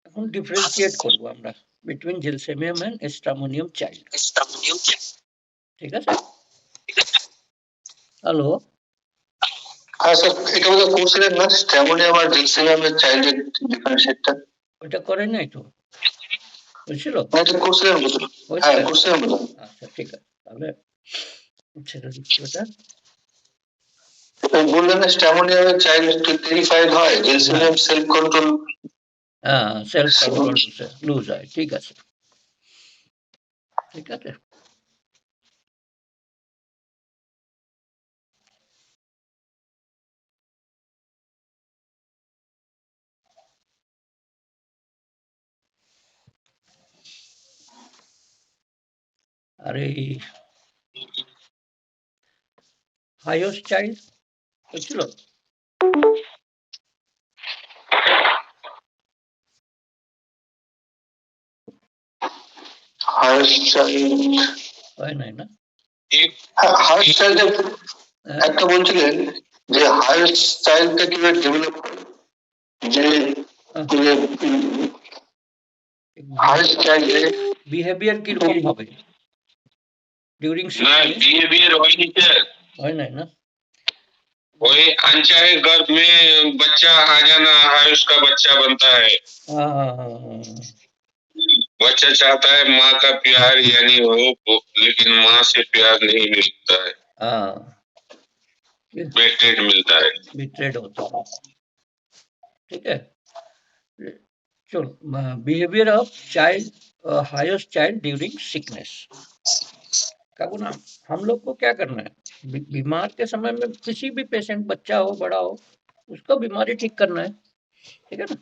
এখন ডিফারেন্সিয়েট করব আমরা between gelsemium and stramonium child. ঠিক আছে? হ্যালো, হ্যাঁ স্যার, এটা বোধহয় করছিলেন না, স্ট্রামোনিয়াম আর জেলসেমিয়ামের চাইল্ডের ডিফারেন্সিয়েটটা? ওটা করে নাই তো, বুঝছিল? এটা করছিলেন বোধ হয়। হ্যাঁ করছিলেন বোধ হয়। আচ্ছা ঠিক আছে, তাহলে ছেড়ে দিচ্ছি ওটা। বললেন না স্ট্রামোনিয়ামের চাইল্ড টেরিফাইড হয়, জেলসেমিয়াম সেলফ কন্ট্রোল। হ্যাঁ, সেলফ কন্ট্রোল লুজ হয়। ঠিক আছে, ঠিক আছে। আর এই হাইয়েস্ট চাইল্ড বুঝছিল? হাইয়েস্ট চাইল্ড হয় নাই না? হাইয়েস্ট চাইল্ড একটা বলছিলেন যে হাইয়েস্ট চাইল্ডটা কিভাবে ডেভেলপ করে, যে হাইয়েস্ট চাইল্ডে বিহেভিয়ার কিরকম হবে ডিউরিং बिहेवियर वही है, হয় নাই না? वही अनचाहे गर्भ में बच्चा आ जाना है, उसका बच्चा बनता है। बच्चा चाहता है माँ का प्यार यानी हो, लेकिन माँ से प्यार नहीं मिलता है, बेट्रेड मिलता है, बिट्रेड होता है। ठीक है, चलो behaviour of child, highest child during sickness का गुना। हम लोग को क्या करना है, बीमार के समय में किसी भी पेशेंट, बच्चा हो बड़ा हो, उसका बीमारी ठीक करना है। ठीक है ना?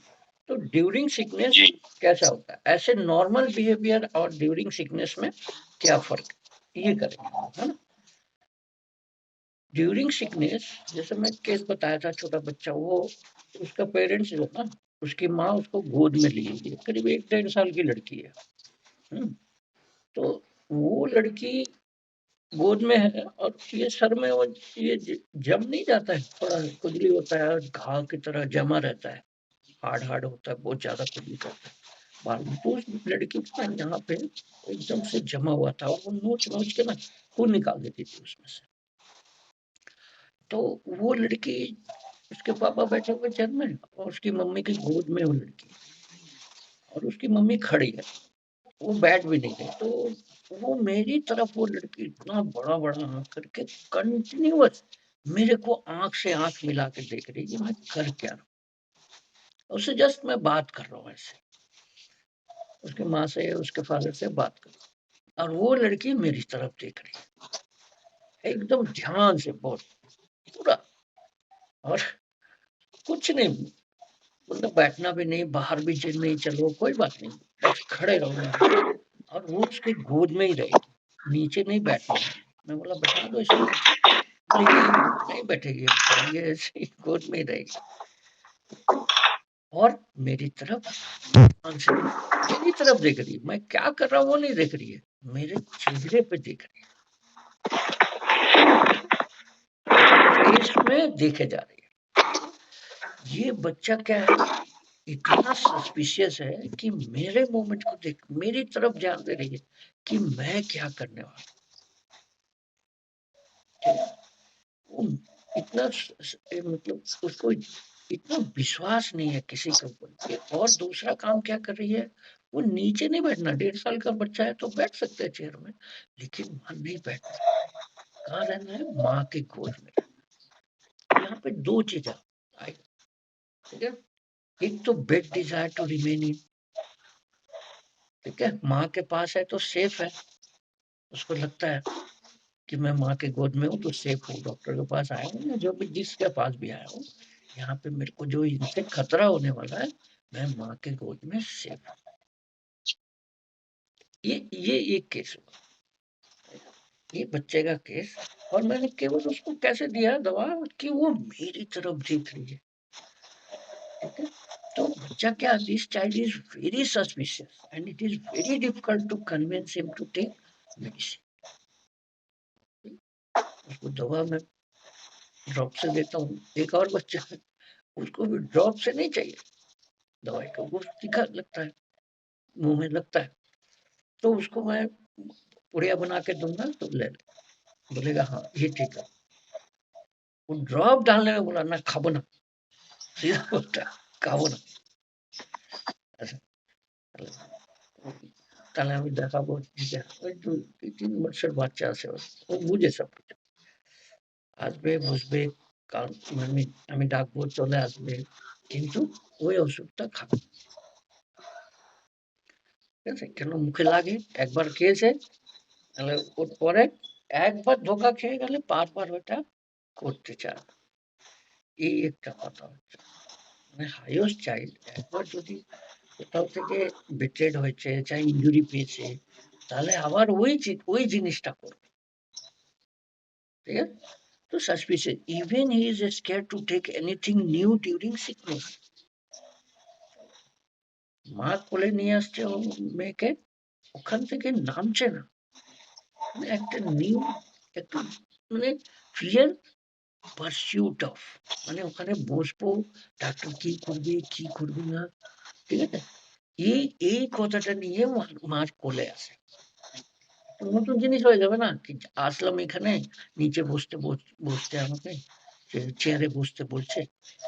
तो ड्यूरिंग सिकनेस कैसा होता है, ऐसे नॉर्मल बिहेवियर और ड्यूरिंग सिकनेस में क्या फर्क, ये करेंगे, है ना? ड्यूरिंग सिकनेस, जैसे मैं केस बताया था, छोटा बच्चा, वो उसका पेरेंट्स जो ना, उसकी माँ उसको गोद में ली हुई है, करीब 1-1.5 साल की लड़की है। तो वो लड़की गोद में है और ये सर में वो ये जम नहीं जाता है, थोड़ा खुजली होता है, घाव की तरह जमा रहता है, हार्ड होता है, बहुत ज्यादा खुजली करता है बाल में। तो उस लड़की का यहाँ पे एकदम से जमा हुआ था और वो नोच के ना खून निकाल देती थी उसमें से। तो वो लड़की, उसके पापा बैठे हुए चेयर में और उसकी मम्मी की गोद में वो लड़की, और उसकी मम्मी खड़ी है, वो बैठ भी नहीं गई। तो वो मेरी तरफ, वो लड़की इतना बड़ा आंख करके कंटिन्यूअस मेरे को आंख से आंख मिला के देख रही है, मैं कर क्या रहा हूँ। उससे जस्ट मैं बात कर रहा हूँ ऐसे, उसके माँ से, उसके फादर से बात कर रहा हूँ, और वो लड़की मेरी तरफ देख रही है एकदम ध्यान से, बहुत पूरा। और कुछ नहीं, मतलब बैठना भी नहीं, बाहर भी नहीं, चलो कोई बात नहीं, बस खड़े रहो, और वो उसके गोद में ही रहेगी, नीचे नहीं बैठना। मैं बोला बैठा दो इसको, नहीं बैठेगी, ये ऐसे ही गोद में ही रहेगी। और मेरी तरफ देख रही है, मैं क्या कर रहा हूँ वो नहीं देख रही है, मेरे चेहरे पे देख रही है, इसमें देखे जा रही है। ये बच्चा क्या है, इतना सस्पिशियस है कि मेरे मूवमेंट को देख, मेरी तरफ ध्यान दे रही है कि मैं क्या करने वाला। इतना मतलब उसको इतना विश्वास नहीं है किसी के ऊपर। और दूसरा काम क्या कर रही है, वो नीचे नहीं बैठना, 1.5 साल का बच्चा है तो बैठ सकते हैं चेयर में, लेकिन वहां नहीं बैठना, कहाँ रहना है, माँ के गोद में। यहाँ पे 2 चीजें आई, ठीक है? एक तो bed desire to remain in, ठीक है, माँ के पास है तो सेफ है, उसको लगता है कि मैं माँ के गोद में हूँ तो सेफ हूँ। डॉक्टर के पास आया हूँ, जो भी जिसके पास भी आया हूँ, यहाँ पे मेरे को जो इनसे खतरा होने वाला है, मैं माँ के गोद में सेफ हूँ। ये एक केस हुआ, ये बच्चे का केस। और मैंने केवल उसको कैसे दिया दवा कि वो मेरी तरफ देख रही है, ठीक है? तो बच्चा क्या, this child is very suspicious and it is very difficult to convince him to take medicine. उसको दवा मैं ड्रॉप से देता हूँ। एक और बच्चा उसको भी ड्रॉप से नहीं चाहिए दवाई का, वो तीखा लगता है, मुंह में लगता है, तो उसको मैं पुड़िया बना के दूंगा तो ले ले, बोलेगा हाँ ये ठीक है। वो ड्रॉप डालने में बोला ना खाबो ना, सीधा बोलता खाबो ना ऐसा। তাহলে আমি দেখাবো যে ওই 2-3 বছর বাচ্চা আছে, ও বুঝে সব কিছু, আসবে বুঝবে, কারণ আমি ডাকবো চলে আসবে, কিন্তু ওই ওষুধটা খাবে, ঠিক আছে? কেন মুখে লাগে, একবার খেয়েছে, তাহলে ওর পরে একবার ধোকা খেয়ে গেলে বারবার ওটা করতে চায় না। এই একটা কথা হচ্ছে, মানে হাইয়েস্ট চাইল্ড একবার যদি কোথাও থেকে বিট্রেড হয়েছে, চাই ইনজুরি পেয়েছে, তাহলে আবার ওই জিনিসটা করবে, ঠিক আছে? তো suspicious, even he is scared to take anything new during sickness. মা কোলে নিয়ে আসছে ও মেয়েকে, ওখান থেকে নামছে না, মানে একটা নিউ, একটা মানে ফিয়ার পারসিউট অফ, মানে ওখানে বসবো, ডাক্তার কি করবে কি করবে না, ঠিক আছে? এই কথাটা নিয়ে মার কোলে আসে, নতুন জিনিস হয়ে যাবে না কি, আসলাম এখানে নিচে বসতে আমাকে চেয়ারে বসতে বলছে,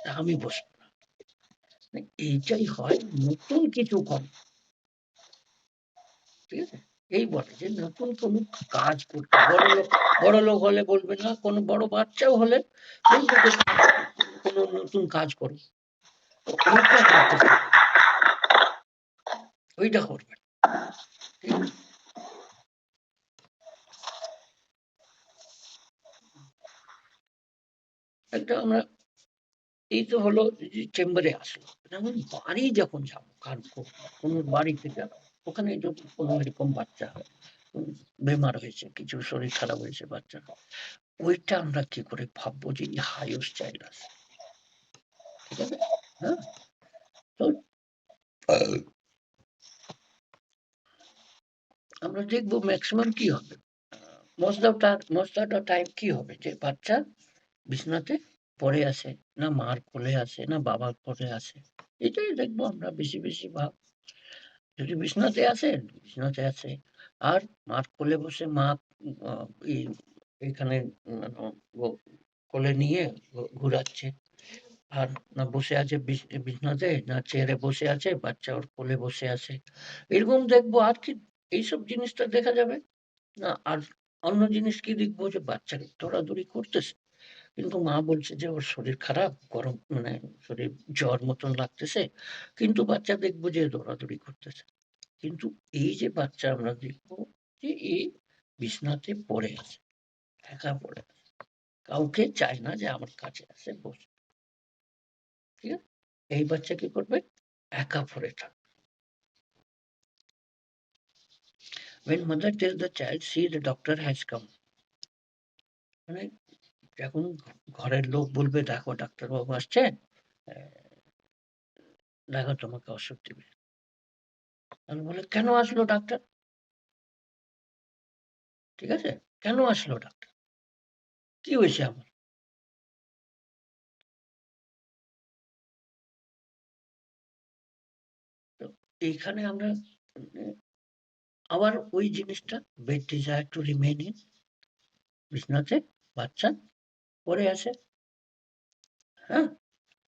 তা আমি বসবো না, মানে এইটাই হয় নতুন কিছু কম, ঠিক আছে? এই বলে যে নতুন কোনো কাজ করতে, বড় লোক হলে বলবে না, কোনো বড় বাচ্চাও হলে বলবে যে কোনো নতুন কাজ করো, ওইটা করতে থাকবে, ওইটা করবে, ঠিক আছে? একটা আমরা, এই তো হলো যে চেম্বারে আসলো, যেমন বাড়ি যখন যাবো, কোনো বাড়িতে যাবো, ওখানে যদি কোনো এরকম বাচ্চা হয়, বেমার হয়েছে, কিছু শরীর খারাপ হয়েছে বাচ্চা, ওইটা আমরা কি করে ভাববো যে হাইয়েস্ট চাইল্ড আছে, ঠিক আছে? হ্যাঁ, তো আমরা দেখবো ম্যাক্সিমাম কি হবে, মোস্ট অফ দ্য টাইম কি হবে, যে বাচ্চা বিছনাতে পড়ে আছে, না মার কোলে আছে, না বাবার কোলে আছে, এটাই দেখবো আমরা বেশি ভাগ। যদি বিছনাতে আছে, আর মার কোলে বসে মা এখানে কোলে নিয়ে ঘুরাচ্ছে, আর না বসে আছে বিছনাতে, না চেয়ারে বসে আছে, বাচ্চা ওর কোলে বসে আছে, এরকম দেখবো। আর কি এইসব জিনিসটা দেখা যাবে না? আর অন্য জিনিস কি দেখবো, যে বাচ্চাকে দৌড়াদৌড়ি করতেছে, কিন্তু মা বলছে যে ওর শরীর খারাপ, গরম, মানে শরীর জ্বর মতন লাগতেছে, কিন্তু বাচ্চা দেখবো যে দৌড়াদৌড়ি করতেছে। কিন্তু এই যে বাচ্চা আমরা দেখবো যে এই বিছনাতে পড়ে আছে, একা পড়ে আছে, কাউকে চায় না যে আমার কাছে আসে বসে, ঠিক আছে? এই বাচ্চা কি করবে, একা পড়ে থাকবে। When mother tells the child, see the doctor has come, মানে যখন ঘরের লোক বলবে দেখো ডাক্তারবাবু আসছেন, দেখো তোমাকে ওষুধ দিবে, আমি বলে কেন আসলো ডাক্তার, ঠিক আছে? কেন আসলো ডাক্তার, কি হয়েছে আমার? তো এইখানে আমরা আবার ওই জিনিসটা, bed desire to remain in, বিছনাতে বাচ্চা পড়ে আছে, হ্যাঁ,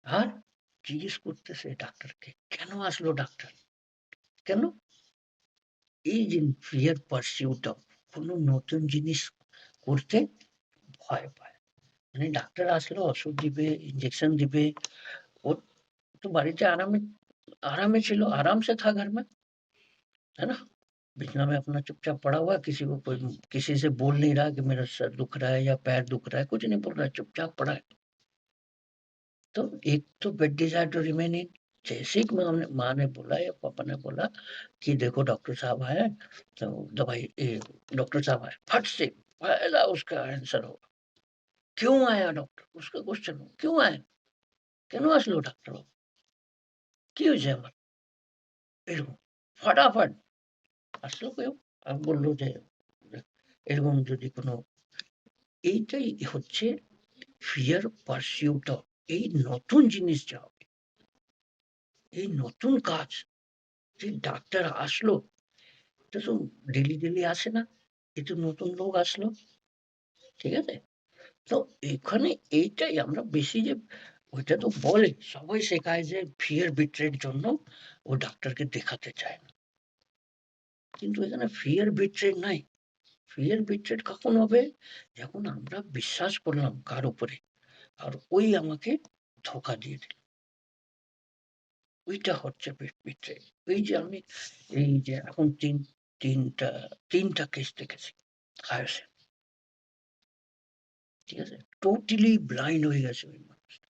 আর জিজ্ঞেস করতেছে ডাক্তারকে, কেন আসলো ডাক্তার, কেন? এই যে ফিয়ার পারসিউট অফ, কোনো নতুন জিনিস করতে ভয় পায়, মানে ডাক্তার আসলো ওষুধ দিবে, इंजेक्शन दिबे, वो तो बाड़ीते आरामे ছিল, आराम से था घर में, है ना? बिछना में अपना चुपचाप पड़ा हुआ है, किसी से बोल नहीं रहा कि मेरा सर दुख रहा है या पैर दुख रहा है, कुछ नहीं बोल रहा है, चुपचाप पड़ा है। तो एक तो bed desire to remain in, जैसे ही माँ ने बोला या पापा ने बोला कि देखो डॉक्टर साहब आए, तो डॉक्टर साहब आए, फट से पहला उसका आंसर होगा, क्यों आया डॉक्टर, उसका क्वेश्चन हो, क्यों आए, কেন আসলো ডাক্তার বাবু, কি হয়েছে আমার, এরকম ফটাফট আসলো কেউ, আর বললো যে এরকম যদি কোনো, এইটাই হচ্ছে ফিয়ার পারসিউট অফ, এই নতুন জিনিস যা হবে, এই নতুন কাজ, যে ডাক্তার আসলো, এটা তো ডেলি ডেলি আসে না, এ তো নতুন লোক আসলো, ঠিক আছে? তো এখানে এইটাই আমরা বেশি যে, ওইটা তো বলে সবাই শেখায় যে ফিয়ার বিট্রের জন্য ও ডাক্তারকে দেখাতে চায় না, কিন্তু এখানে ফিয়ার বিট্রেড নাই। ফিয়ার বিট্রেড কখন হবে? যখন আমরা বিশ্বাস করলাম কার উপরে, আর ওই আমাকে ধোকা দিয়ে দিল, ওইটা হচ্ছে বিট্রেড। এই যে আমি এই যে এখন তিনটা কেস দেখেছি হায়াসে, ঠিক আছে, টোটালি ব্লাইন্ড হয়ে গেছে ওই মানুষটা।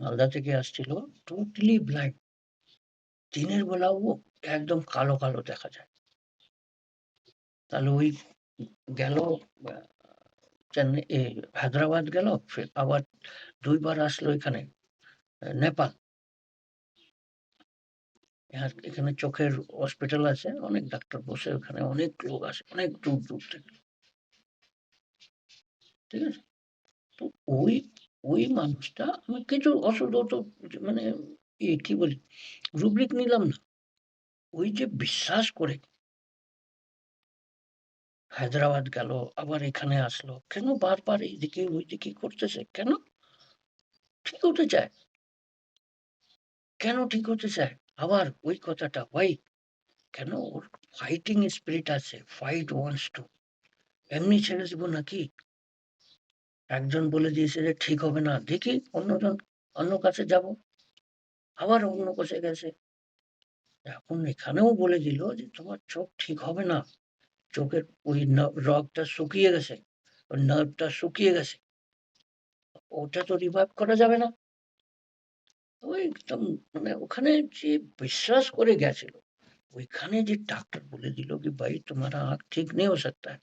মালদা থেকে আসছিল, টোটালি ব্লাইন্ড, দিনের বেলাও একদম কালো কালো দেখা যায়। তাহলে ওই গেল চেন্নাই, হায়দ্রাবাদ গেল, ফের আবার 2 বার আসলো এখানে নেপাল। এখানে চোখের হসপিটাল আছে, অনেক ডাক্তার বসে, ওখানে অনেক লোক আসে অনেক দূর দূর থেকে, ঠিক আছে? তো ওই ওই মানুষটা, আমি কিছু ওষুধ তো মানে কি বলি, রুব্রিক নিলাম না, ওই যে বিশ্বাস করে হায়দ্রাবাদ গেল, আবার এখানে আসলো, কেন বারবার এইদিকে ওইদিকে করতেছে, কেন ঠিক হতে চায়, কেন ঠিক হতে চায়? আবার ওই কথাটা, ভাই কেন ওর ফাইটিং স্পিরিট আছে, ফাইট ওয়ান্টস টু, এমনি ছেড়ে দেবো নাকি? একজন বলে দিয়েছে যে ঠিক হবে না, দেখি অন্য কাছে যাব, আবার অন্য কাছে গেছে, এখন এখানেও বলে দিল যে তোমার চোখ ঠিক হবে না, চোখের ওই রগটা শুকিয়ে গেছে, ওই নার্ভটা শুকিয়ে গেছে, ওটা তো রিভাইভ করা যাবে না। ওই একদম মানে ওখানে যে বিশ্বাস করে গেছিল, ওইখানে যে ডাক্তার বলে दिल कि भाई तुम्हारा आँख ठीक नहीं हो सकता है,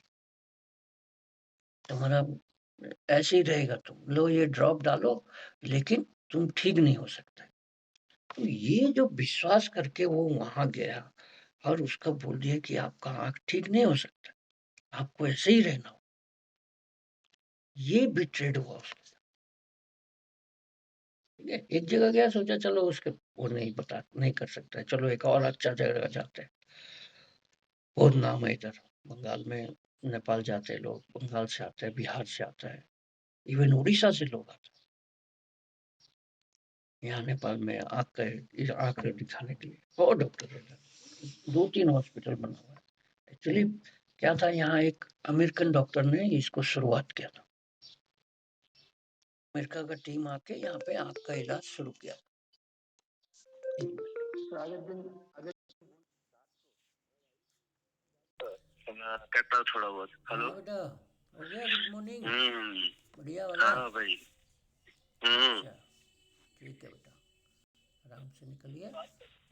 तुम्हारा ऐसे ही रहेगा, तुम लो ये ड्रॉप डालो, लेकिन तुम ठीक नहीं हो सकता। तो ये जो विश्वास करके वो वहाँ गया और उसका बोल दिया कि आपका आँख ठीक नहीं हो सकता, आपको ऐसे ही रहना हो, ये बिट्रेड हुआ उसके साथ, ठीक है? एक जगह गया, सोचा चलो उसके वो नहीं कर सकता है, चलो एक और अच्छा जगह जाते हैं, बहुत नाम है इधर बंगाल में, नेपाल जाते हैं लोग, बंगाल से आते हैं, बिहार से आता है, इवन उड़ीसा से लोग आते हैं यहाँ नेपाल में आँख दिखाने के लिए, बहुत डॉक्टर है, 2-3 हॉस्पिटल बना हुआ है। एक्चुअली क्या था, यहाँ एक अमेरिकन डॉक्टर ने इसको शुरुआत किया था, अमेरिका का टीम आके यहाँ पे आँख का इलाज शुरू किया। करता हूँ थोड़ा बहुत। हेलो बेटा, हो गया? Good morning. बढ़िया वाला? हाँ भाई। अच्छा, ठीक है बेटा, आराम से निकलिए।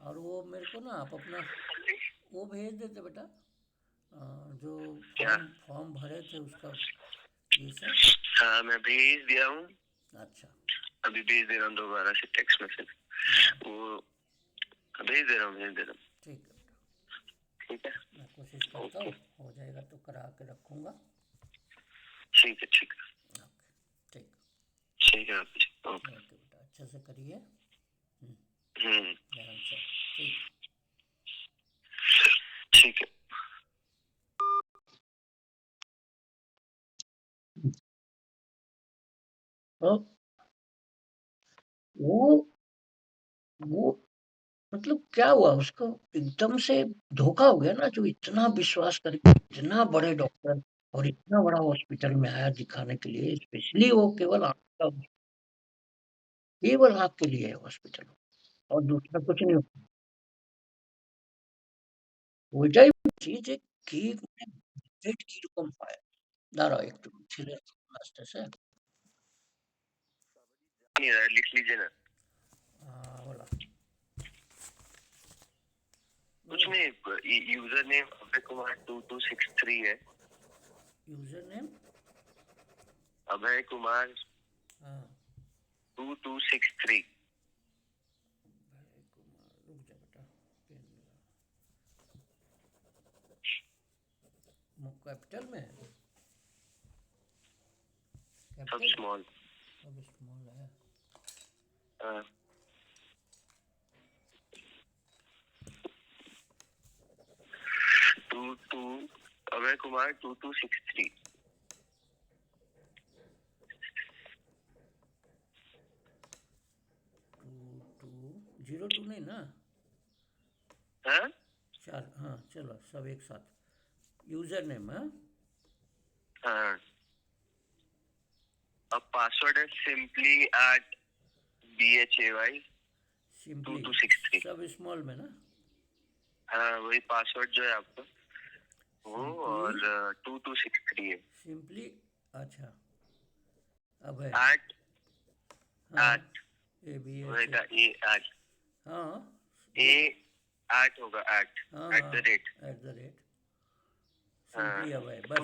और वो मेरे को ना आप अपना वो भेज देते बेटा, जो क्या? फॉर्म भरे थे उसका, ये सब। हाँ मैं भेज दिया हूँ, अच्छा, अभी भेज दे रहा हूँ दोबारा से टेक्स्ट मैसेज, हाँ, वो भेज दे रहा हूँ ठीक है बेटा, ठीक है, मैं कोशिश करता ओके हूँ, हो जाएगा तो करा के रखूँगा। ठीक है ठीक है ओके, ठीक ठीक है ओके ओके बेटा, अच्छे से करिए, हम्म ध्यान से, ठीक। ठीक है। तो वो वो मतलब क्या हुआ उसको, एकदम से धोखा हो गया ना, जो इतना विश्वास करके इतना बड़े डॉक्टर और इतना बड़ा हॉस्पिटल में आया दिखाने के लिए, स्पेशली वो केवल आँख के लिए है हॉस्पिटल, और दूसरा कुछ नहीं। ওইটাই বলছি যে কি মানে রেট কিরকম হয়। দাঁড়াও একটু ছেলে আসতেছে। नहीं रहा है, लिख लीजिए ना। बोला कुछ नहीं, यूजर नेम अभय कुमार 2263 है। User name Abhay Kumar 2263। रुक जा बेटा, कैपिटल में है। सब कैपिटल स्मॉल। सब स्मॉल है। हाँ 22 अभय कुमार 2263। 2202 नहीं ना? हाँ चार, हाँ चलो सब एक साथ। यूजर नेम है हाँ। अब पासवर्ड है simply@bhay सिंपली 2263। सब स्मॉल में ना? हाँ वही पासवर्ड जो है आपका वो, और सिंपली 2263 है। सिंपली अच्छा अब है आठ हाँ आठ ABH होएगा A8 हाँ A8 होगा 8 हाँ @ @ सिंपली अब है बस।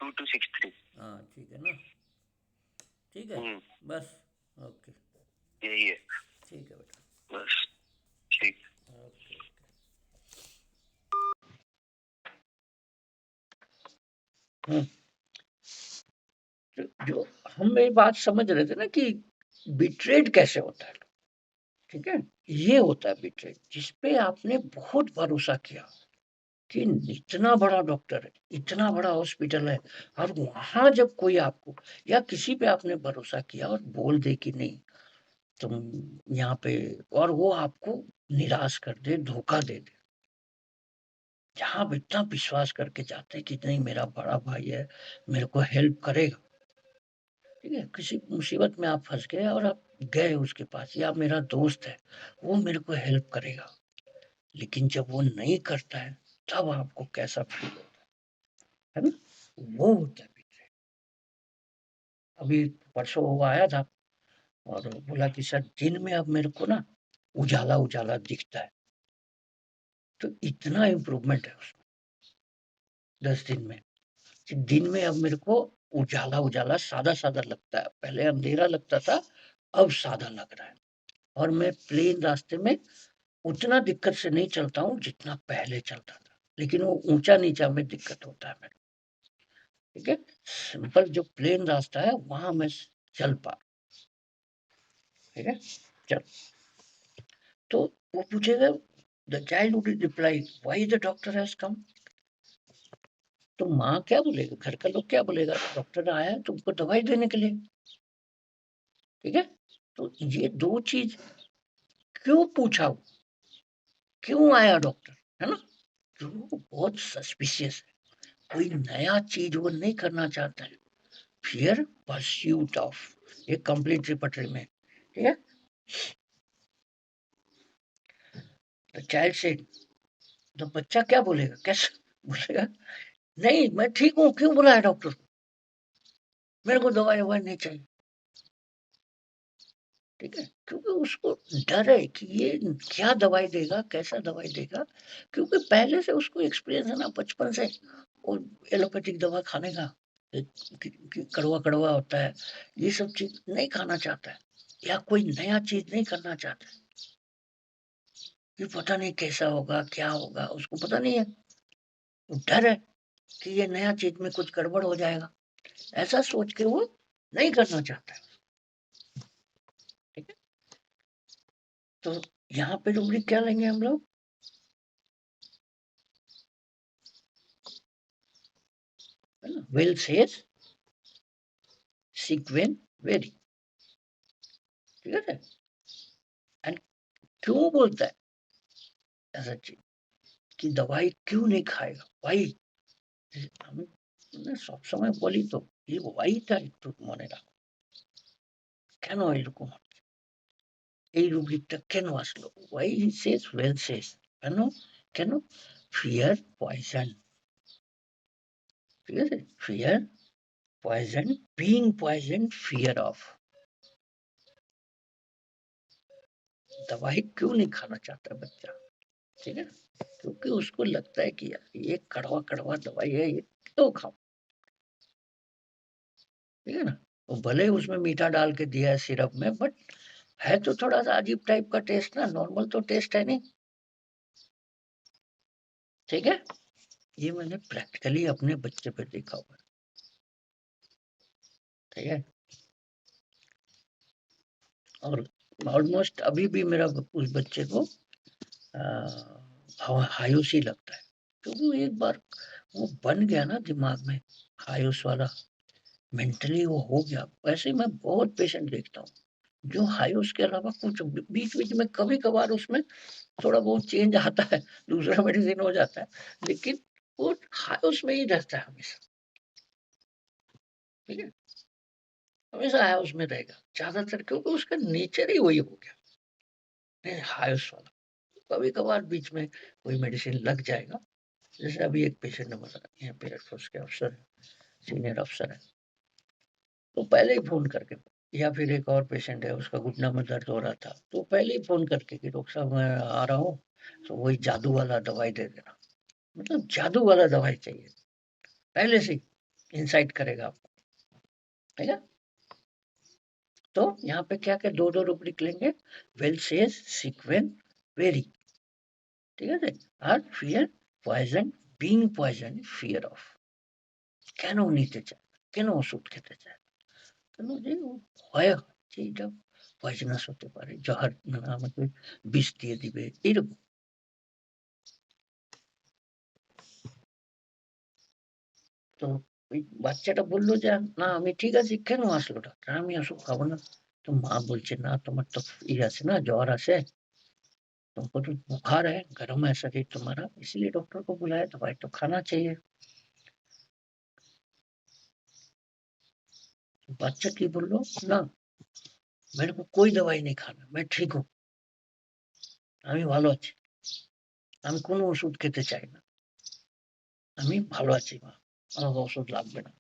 2263। हाँ ठीक है ना, ठीक है बस। ओके यही है ठीक है बेटा, बस। ठीक। Okay okay. जो हम ये बात समझ रहे थे ना कि बिट्रेड कैसे होता है, ठीक है, ये होता है बिट्रेड जिसपे आपने बहुत भरोसा किया कि इतना बड़ा डॉक्टर है, इतना बड़ा हॉस्पिटल है, और वहां जब कोई आपको या किसी पे आपने भरोसा किया और बोल दे कि नहीं तुम यहाँ पे, और वो आपको निराश कर दे, धोखा दे दे। जहाँ आप इतना विश्वास करके जाते हैं कि नहीं मेरा बड़ा भाई है, मेरे को हेल्प करेगा, ठीक है, किसी मुसीबत में आप फंस गए और आप गए उसके पास, या मेरा दोस्त है वो मेरे को हेल्प करेगा, लेकिन जब वो नहीं करता है तब आपको कैसा फील होता है ना? वो होता है betrayal। अभी परसों वो आया था और बोला कि सर दिन में अब मेरे को ना उजाला उजाला दिखता है, तो इतना इम्प्रूवमेंट है उसमें 10 दिन में कि दिन में अब मेरे को उजाला उजाला सादा सादा लगता है, पहले अंधेरा लगता था अब सादा लग रहा है, और मैं प्लेन रास्ते में उतना दिक्कत से नहीं चलता हूँ जितना पहले चलता था, लेकिन वो ऊंचा नीचा में दिक्कत होता है मेरे को, ठीक है। सिंपल जो प्लेन रास्ता है वहां मैं चल पा, ठीक है, चल। तो वो पूछेगा, the child would reply why the doctor has come. तो माँ क्या बोलेगा, घर का लोग क्या बोलेगा, डॉक्टर आया है तुमको दवाई देने के लिए, ठीक है। तो ये दो चीज क्यों पूछा, क्यों आया डॉक्टर, है ना, क्यों, बहुत सस्पिशियस है, कोई नया चीज वो नहीं करना चाहता है। फियर परस्यूट ऑफ, ये कंप्लीट रिपटरी में, ठीक है। तो चाइल्ड से, तो बच्चा क्या बोलेगा, कैसे बोलेगा, नहीं मैं ठीक हूँ, क्यों बुलाया डॉक्टर, मेरे को दवाई ववाई नहीं चाहिए, ठीक है, क्योंकि उसको डर है कि ये क्या दवाई देगा, कैसा दवाई देगा, क्योंकि पहले से उसको एक्सपीरियंस है ना बचपन से, और एलोपैथिक दवा खाने का कि कड़वा कड़वा होता है, ये सब चीज नहीं खाना चाहता है, या कोई नया चीज नहीं करना चाहता है, कि पता नहीं कैसा होगा क्या होगा, उसको पता नहीं है, डर है कि ये नया चीज में कुछ गड़बड़ हो जाएगा, ऐसा सोच के वो नहीं करना चाहता है, ठीक है। तो यहाँ पे रूब्रिक क्या लेंगे हम लोग, वेल सेज सीक्वेंस वेरी, ठीक है। एंड क्यों बोलता है ऐसा चीज कि दवाई क्यों नहीं खाएगा, भाई हमने सब समय बोली तो ये वही था একটু মনে রাখো, কেন এরকম এই রুব্রিকটা কেন আসলো, why he says well says, কেন কেন, fear poison, ঠিক আছে, fear poison, being poison, fear of, दवाई क्यों नहीं खाना चाहता बच्चा, ठीक है, क्योंकि उसको लगता है कि यार ये कड़वा कड़वा दवाई है, ये क्यों खाऊं, ठीक है ना। वो भले ही उसमें मीठा डाल के दिया है सिरप में, बट है तो थोड़ा सा अजीब टाइप का टेस्ट ना, नॉर्मल तो टेस्ट है नहीं, ठीक है। ये मैंने प्रैक्टिकली अपने बच्चे पे देखा हुआ है, ठीक है। और ऑलमोस्ट अभी भी मेरा उस बच्चे को हायूस ही लगता है, क्योंकि एक बार वो बन गया ना दिमाग में हायूस वाला, मेंटली वो हो गया। वैसे ही मैं बहुत पेशेंट देखता हूँ जो हायूस के अलावा कुछ बीच बीच में कभी कभार उसमें थोड़ा बहुत चेंज आता है, दूसरा मेडिसिन हो जाता है, लेकिन वो हायूस में ही रहता है हमेशा। ठीक है, हमेशा हायूस में रहेगा ज्यादातर, क्योंकि उसका नेचर ही वही हो गया हायूस वाला। कभी कभार बीच में कोई मेडिसिन लग जाएगा, जैसे अभी एक पेशेंट ने बताया, यहाँ पे एयरफोर्स के अफसर है, सीनियर अफसर है, तो पहले ही फोन करके, या फिर एक और पेशेंट है उसका घुटना में दर्द हो रहा था, तो पहले ही फोन करके कि डॉक्टर साहब मैं आ रहा हूँ, तो वही जादू वाला दवाई दे देना, मतलब जादू वाला दवाई चाहिए, पहले से इंसाइट करेगा आपको। ठीक है, तो यहाँ पे क्या क्या दो रूब्रिक लेंगे, वेल सेज, सीक्वेंस, वेरी। ঠিক আছে, আর fear poison, being poison, fear of. কেন নিতে চায়, কেন ওষুধ খেতে চায়, কেন যে ও ভয় হয় যে এটা পয়জনাস হতে পারে, জহর মানে আমাকে বিষ দিয়ে দিবে এরকম। তো ওই বাচ্চাটা বললো যে না আমি ঠিক আছি, কেন আসলো ডাক্তার, আমি ওষুধ খাবো না। তো মা বলছে না তোমার তো আছে ना, জ্বর আছে, तुमको तो बुखार है, गर्म है शरीर तुम्हारा, इसलिए डॉक्टर को बुलाया, दवाई तो खाना चाहिए। बच्चा की बोल लो ना, मेरे को कोई दवाई नहीं खाना, मैं ठीक हूँ, আমি ভালো আছি, আমি কোনো ওষুধ খেতে চাই না, আমি ভালো আছি মা, আমার ওষুধ লাগবে না।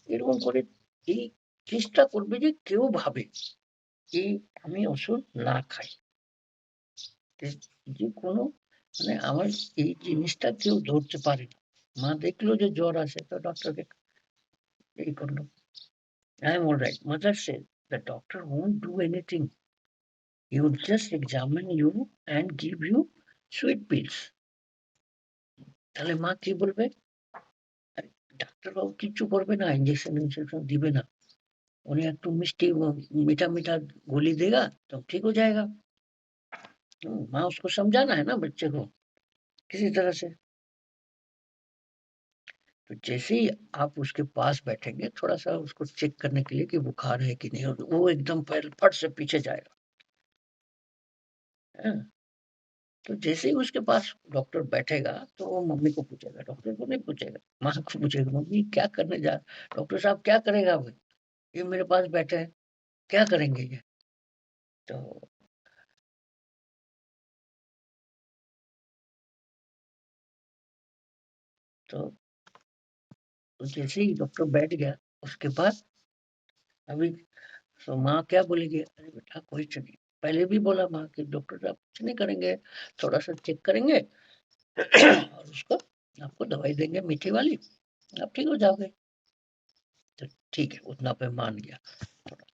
এরকম করে এই চেষ্টা করবে যে কেউ ভাবে এই আমি ওষুধ না খাই, যে কোনো মানে আমার এই জিনিসটা কেউ ধরতে পারে না। মা দেখলো যে জ্বর আছে, তো ডক্টরকে এই করলো, I am alright, mother said the doctor won't do anything, he will just examine you and give you sweet pills। তাহলে মা কি বলবে, ডাক্তারবাবু কিচ্ছু করবে না, इंजेक्शन इंजेक्शन दिबे ना, उन्हें एक तो मिष्टी मीठा मीठा गोली देगा तो ठीक हो जाएगा। माँ उसको समझाना है ना बच्चे को किसी तरह से। तो जैसे ही आप उसके पास बैठेंगे थोड़ा सा उसको चेक करने के लिए कि बुखार है कि नहीं, वो एकदम पहले फट से पीछे जाएगा। हाँ, तो जैसे ही उसके पास डॉक्टर बैठेगा तो वो मम्मी को पूछेगा, डॉक्टर को नहीं पूछेगा, माँ को पूछेगा मम्मी क्या करने जा, डॉक्टर साहब क्या करेगा भाई, ये मेरे पास बैठे हैं, क्या करेंगे ये। तो तो, तो जैसे ही डॉक्टर बैठ गया उसके बाद अभी तो माँ क्या बोलेगी, अरे बेटा कुछ नहीं, पहले भी बोला माँ कि डॉक्टर साहब कुछ नहीं करेंगे, थोड़ा सा चेक करेंगे और उसको आपको दवाई देंगे मीठी वाली, आप ठीक हो जाओगे। तो ठीक है, उतना पे मान गया थोड़ा।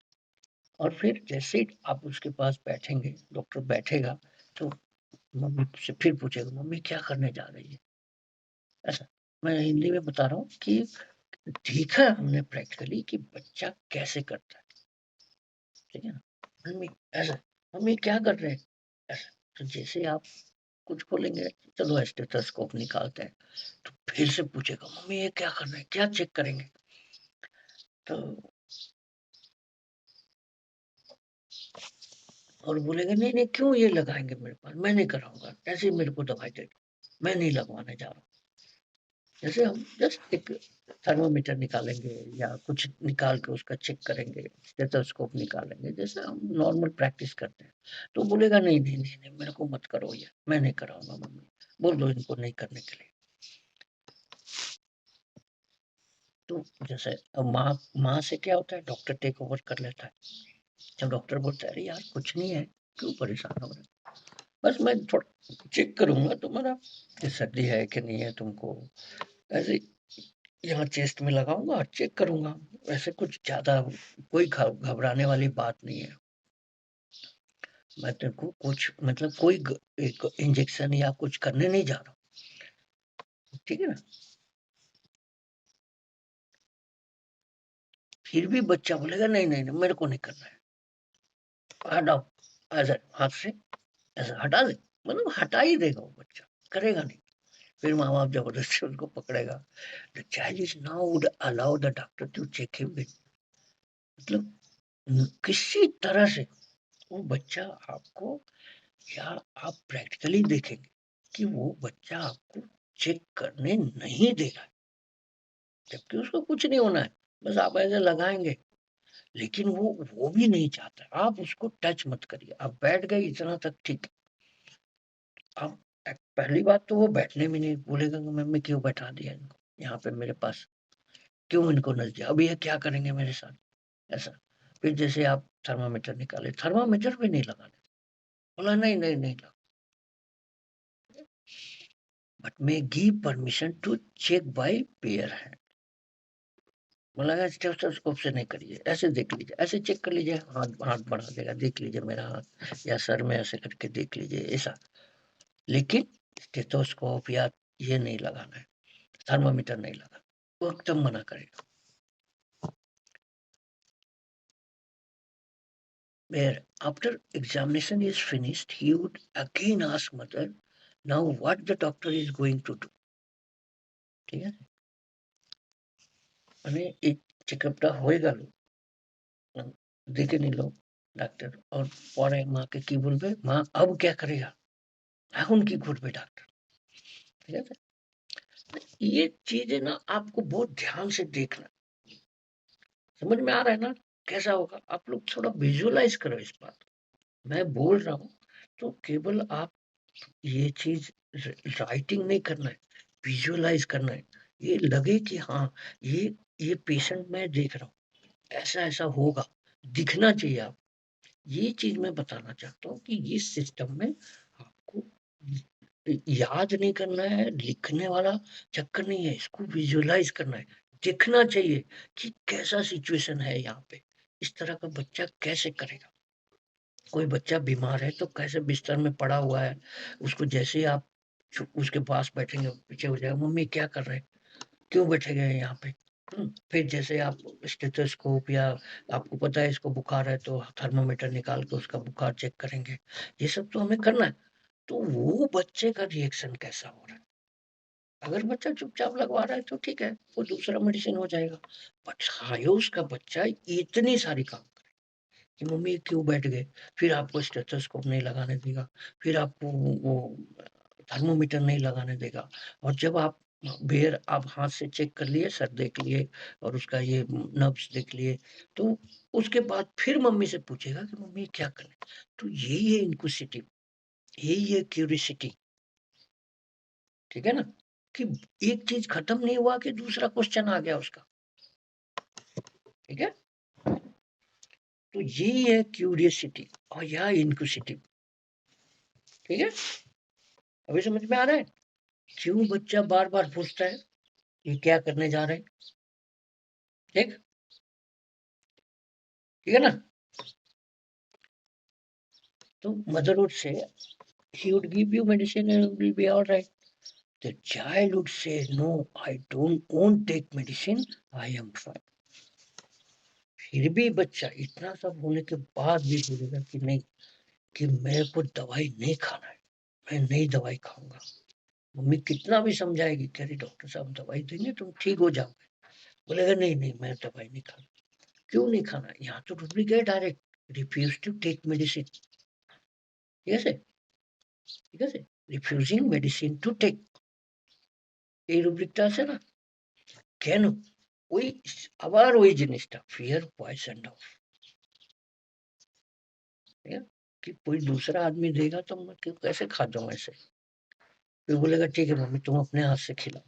और फिर जैसे ही आप उसके पास बैठेंगे, डॉक्टर बैठेगा, तो मम्मी से फिर पूछेगा मम्मी क्या करने जा रही है, ऐसा। मैं हिंदी में बता रहा हूँ कि देखा हमने प्रैक्टिकली कि बच्चा कैसे करता है। ठीक है ना, मम्मी ऐसा, मम्मी क्या कर रहे हैं ऐसा। तो जैसे आप कुछ बोलेंगे, चलो स्टेथोस्कोप निकालते हैं, तो फिर से पूछेगा मम्मी ये क्या करना है, क्या चेक करेंगे। तो और बोलेगा नहीं नहीं क्यों ये लगाएंगे मेरे पास, मैं नहीं कराऊंगा, ऐसे ही मेरे को दवाई दे दो, मैं नहीं लगवाने जा रहा हूँ। जैसे हम जस्ट एक थर्मोमीटर निकालेंगे या कुछ निकाल के उसका चेक करेंगे, स्टेथोस्कोप निकालेंगे, जैसे हम नॉर्मल प्रैक्टिस करते हैं। तो बोलेगा नहीं नहीं नहीं नहीं मेरे को मत करो, ये मैं नहीं कराऊंगा, मम्मी बोल दो इनको नहीं करने के लिए। तो जैसे अब माँ से क्या होता है, डॉक्टर टेक ओवर कर लेता है। जब डॉक्टर बोलता है अरे यार कुछ नहीं है, क्यों परेशान हो रहे हो, बस मैं थोड़ा चेक करूंगा तुम्हारा कि सर्दी है कि नहीं है तुमको, ऐसे यहाँ चेस्ट में लगाऊंगा और चेक करूंगा, वैसे कुछ ज्यादा कोई घबराने वाली बात नहीं है। मैं तेरे को कुछ मतलब कोई एक इंजेक्शन या कुछ करने नहीं जा रहा हूँ, ठीक है ना। फिर भी बच्चा बोलेगा नहीं नहीं नहीं मेरे को नहीं करना है, हटाओ, ऐसा हाथ से ऐसा हटा दे, मतलब हटा ही देगा वो बच्चा, करेगा नहीं। फिर माँ बाप जबरदस्ती उसको पकड़ेगा। The child is now would allow the doctor to check him with, मतलब किसी तरह से वो बच्चा आपको, या आप प्रैक्टिकली देखेंगे कि वो बच्चा आपको चेक करने नहीं देगा, जबकि उसको कुछ नहीं होना है, बस आप ऐसे लगाएंगे। लेकिन वो भी नहीं चाहता, आप उसको टच मत करिए, आप बैठ गए इतना तक ठीक है। आप पहली बात तो वो बैठने में नहीं बोलेगा कि मम्मी क्यों बैठा दिया इनको यहाँ पे मेरे पास, क्यों इनको नच दिया, अब ये क्या करेंगे मेरे साथ, ऐसा। फिर जैसे आप थर्मामीटर निकाले, थर्मामीटर भी नहीं लगाने, बोला नहीं नहीं नहीं लगा, but may give permission to check by bare hand, बोला स्टेथोस्कोप से नहीं करिए, ऐसे देख लीजिए, ऐसे चेक कर लीजिए, हाथ हाथ बढ़ा देगा, देख लीजिए मेरा हाथ, या सर में ऐसे करके देख लीजिए ऐसा। लेकिन स्टेथोस्कोप या ये नहीं लगाना है, थर्मामीटर नहीं लगाना, वो एकदम मना करेगा। Where after examination is finished, he would again ask mother, now what the doctor is going to do. ठीक है, মানে এই চেকআপটা হয়ে গেল, দেখে নিল ডাক্তার, और পরে মাকে কি বলবে, মা अब क्या करेगा, এখন কি করবে ডাক্তার, ঠিক আছে। ये चीजें ना आपको बहुत ध्यान से देखना, समझ में आ रहा है ना कैसा होगा, आप लोग थोड़ा विजुअलाइज करो इस बात को। मैं बोल रहा हूँ तो केवल आप ये चीज राइटिंग नहीं करना है, विजुअलाइज करना है, ये लगे कि हाँ ये पेशेंट मैं देख रहा हूँ, ऐसा ऐसा होगा, दिखना चाहिए आप। ये चीज मैं बताना चाहता हूँ कि इस सिस्टम में आपको याद नहीं करना है, लिखने वाला चक्कर नहीं है, इसको विजुअलाइज करना है, दिखना चाहिए कि कैसा सिचुएशन है यहाँ पे, इस तरह का बच्चा कैसे करेगा। कोई बच्चा बीमार है तो कैसे बिस्तर में पड़ा हुआ है, उसको जैसे ही आप उसके पास बैठेंगे पीछे हो जाएगा, मम्मी क्या कर रहे हैं, क्यों बैठे गए हैं यहाँ पे। फिर जैसे आप स्टेथोस्कोप, या आपको पता है इसको बुखार है तो थर्मामीटर निकाल के उसका बुखार चेक करेंगे, ये सब तो हमें करना है। तो वो बच्चे का रिएक्शन कैसा हो रहा है, अगर बच्चा चुपचाप लगवा रहा है तो ठीक है, वो दूसरा मेडिसिन हो जाएगा। बट हायोस का बच्चा इतनी सारी काम कि मम्मी ये क्यों बैठ गए, फिर आपको स्टेथोस्कोप नहीं लगाने देगा, फिर आपको वो थर्मोमीटर नहीं लगाने देगा। और जब आप बेर आप हाथ से चेक कर लिए, सर देख लिए, और उसका ये नब्स देख लिए, तो उसके बाद फिर मम्मी से पूछेगा कि मम्मी क्या करें। तो यही है इंक्विसिटिव, यही है क्यूरियोसिटी, ठीक है ना, कि एक चीज खत्म नहीं हुआ कि दूसरा क्वेश्चन आ गया उसका, ठीक है। तो यही है क्यूरियोसिटी और यह इंक्विसिटिव, ठीक है। अभी समझ में आ रहा है क्यों बच्चा बार बार पूछता है ये क्या करने जा रहे हैं, ठीक, ठीक है ना। तो mother would say he would give you medicine and will be all right. The child would say no, I won't take medicine, I am fine. फिर भी बच्चा इतना सब होने के बाद भी बोलेगा कि नहीं, कि मेरे को दवाई नहीं खाना है, मैं नहीं दवाई खाऊंगा। मम्मी कितना भी समझाएगी कि अरे डॉक्टर साहब दवाई देंगे तुम ठीक हो जाओगे, बोलेगा नहीं नहीं मैं दवाई नहीं खाना। क्यों नहीं खाना, यहाँ तो रुब्रिक है direct, refuse to take medicine, ঠিক আছে, ঠিক আছে, রিফিউজিং মেডিসিন টু টেক, এই রুব্রিকটা আছে না, কেন, ওই আবার ওই জিনিসটা फियर पॉइजन ऑफ, ठीक है, कि कोई दूसरा आदमी देगा तो मैं कैसे खा जाऊं ऐसे। फिर बोलेगा ठीक है मम्मी तुम अपने हाथ से खिलाओ,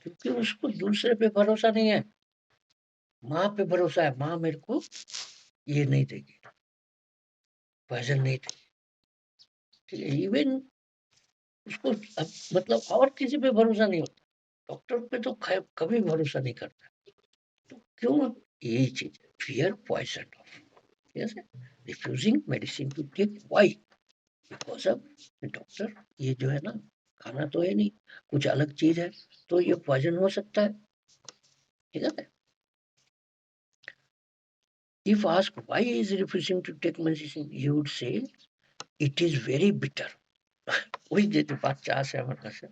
क्योंकि उसको दूसरे पे भरोसा नहीं है, माँ पे भरोसा है, माँ मेरे को ये नहीं देगी, पॉइजन नहीं देगी, ठीक है। इवन उसको मतलब और किसी पे भरोसा नहीं होता, डॉक्टर पे तो कभी भरोसा नहीं करता। तो क्यों, यही चीज fear poison of, yes, refusing medicine to take, why, because of doctor ये जो है ना, खाना तो है नहीं, कुछ अलग चीज है, तो ये पॉइजन हो सकता है, ठीक है। If asked why he is refusing to take medicine, he would say, it is very bitter. ওই যে যে বাচ্চা আসে আমার কাছে,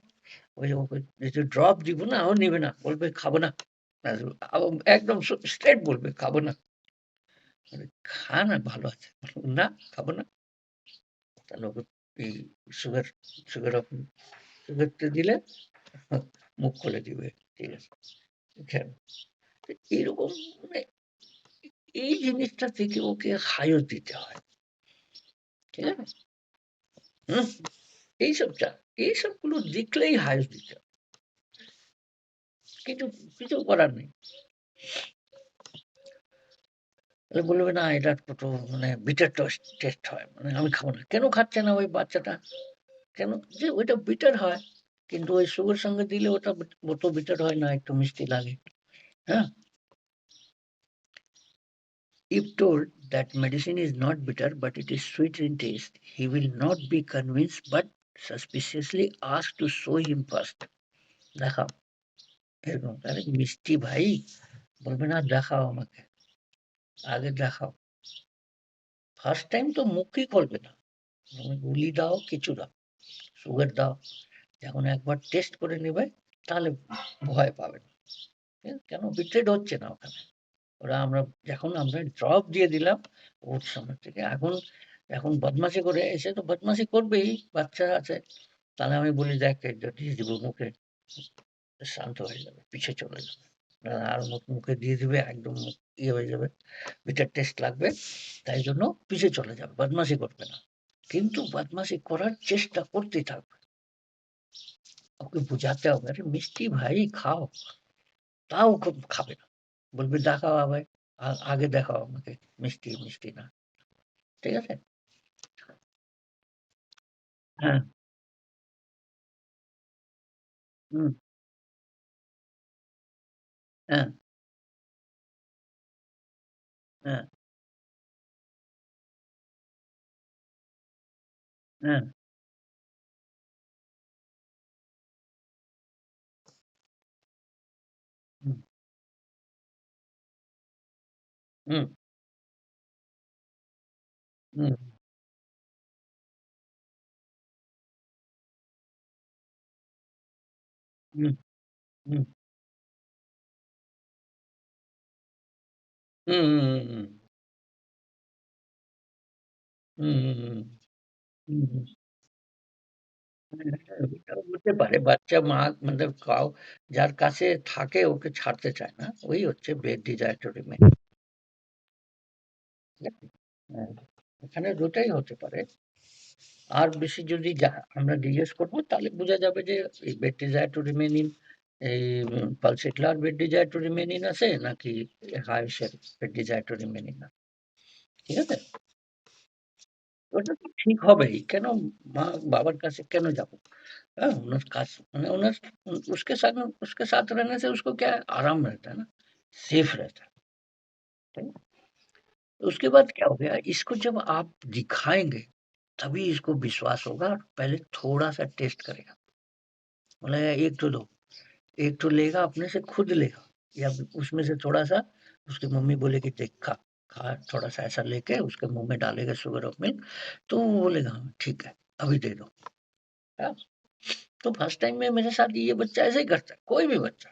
ওই যে ওকে যে ড্রপ দিব না, ও নিবে না, বলবে খাবো না। একদম স্ট্রেট বলবে খাবো না। খা না, ভালো আছে। না, খাবো না। তাহলে ওকে এই সুগার সুগার সুগারটা দিলে মুখ খুলে দিবে। ঠিক আছে, খেন। এরকম মানে এই জিনিসটা থেকে ওকে হায়স দিতে হয়। ঠিক আছে? হুম, এইসবগুলো দেখলেই হায়স দিতে হয়। কিছু কিছু করার নেই। তাহলে বলবে না, এটা তো মানে বিটার টেস্ট হয়, মানে আমি খাবো না। কেন খাচ্ছে না ওই বাচ্চাটা? কেন? যে ওইটা বিটার হয়, কিন্তু ওই সুগার সঙ্গে দিলে ওটা অত বিটার হয় না, একটু মিষ্টি লাগে। হ্যাঁ, if told that medicine is not bitter but it is sweet in taste, he will not be convinced but suspiciously ask to show him first. দেখাও, এরকম। আরে মিষ্টি ভাই, বলবে না দেখাও আমাকে, আগে দেখাও। ফার্স্ট টাইম তো মুখই করবে না, তুমি গুলি দাও, কিছু দাও, সুগার দাও, যখন একবার টেস্ট করে নেবে তাহলে ভয় পাবে না। কেন বিট্রেড হচ্ছে না ওখানে? ওরা যখন আমরা ড্রপ দিয়ে দিলাম ওর সামনে থেকে, এখন বদমাশি করে এসে তো বদমাশি করবেই, বাচ্চা আছে। তাহলে আমি বলি, দেখ এটা দিয়ে দিব মুখে, শান্ত হয়ে যাবে, পিছে চলে যাবে। আর মুখে দিয়ে দিবে, একদম ইয়ে হয়ে যাবে, বিটার টেস্ট লাগবে, তাই জন্য পিছে চলে যাবে, বদমাশি করবে না। কিন্তু বদমাশি করার চেষ্টা করতেই থাকবে। ওকে বুঝাতে হবে, আরে মিষ্টি ভাই খাও, তাও খাবে না, বলবে দেখাও আবার, আগে দেখাও আমাকে, মিষ্টি মিষ্টি না। ঠিক আছে? হ্যাঁ, হুম, হ্যাঁ, হ্যাঁ, হ্যাঁ, হুম, হুম, হুম, হুম, হুম, হুম, হুম, হুম, হুম, হুম, হুম, হুম। হ্যাঁ, ওটাও হতে পারে। বাচ্চা মা মানে যার কাছে থাকে ওকে ছাড়তে চায় না। ওই হচ্ছে বেড ডিজায়াটরি মেয়ে। ঠিক আছে? হ্যাঁ, এখানে ২ টাই হতে পারে। আর বেশি যদি আমরা জিজ্ঞেস করব তাহলে বোঝা যাবে যে এই bed desire to remain in, এই particular bed desire to remain in আছে নাকি হাইসের bed desire to remain in আছে। ঠিক আছে? ওটা তো ঠিক হবেই। কেন বাবার কাছে কেন যাব? हाँ, उनर उसके साथ रहने से उसको क्या है, आराम रहता है ना, सेफ रहता है। ठीक है? तो उसके बाद क्या हो गया, इसको जब आप दिखाएँगे, तभी इसको विश्वास होगा, और पहले थोड़ा-सा टेस्ट करेगा। बोलेगा 1 तो दो, 1 तो लेगा, अपने से खुद लेगा, या उसमें से थोड़ा-सा उसकी मम्मी बोलेगी देख खा, खा थोड़ा-सा ऐसा लेके उसके मुँह में डालेगा शुगर ऑफ मिल्क, तो वो बोलेगा हाँ, ठीक है, अभी दे दो। हाँ, तो फर्स्ट टाइम में मेरे साथ ये बच्चा ऐसे ही करता है, कोई भी बच्चा।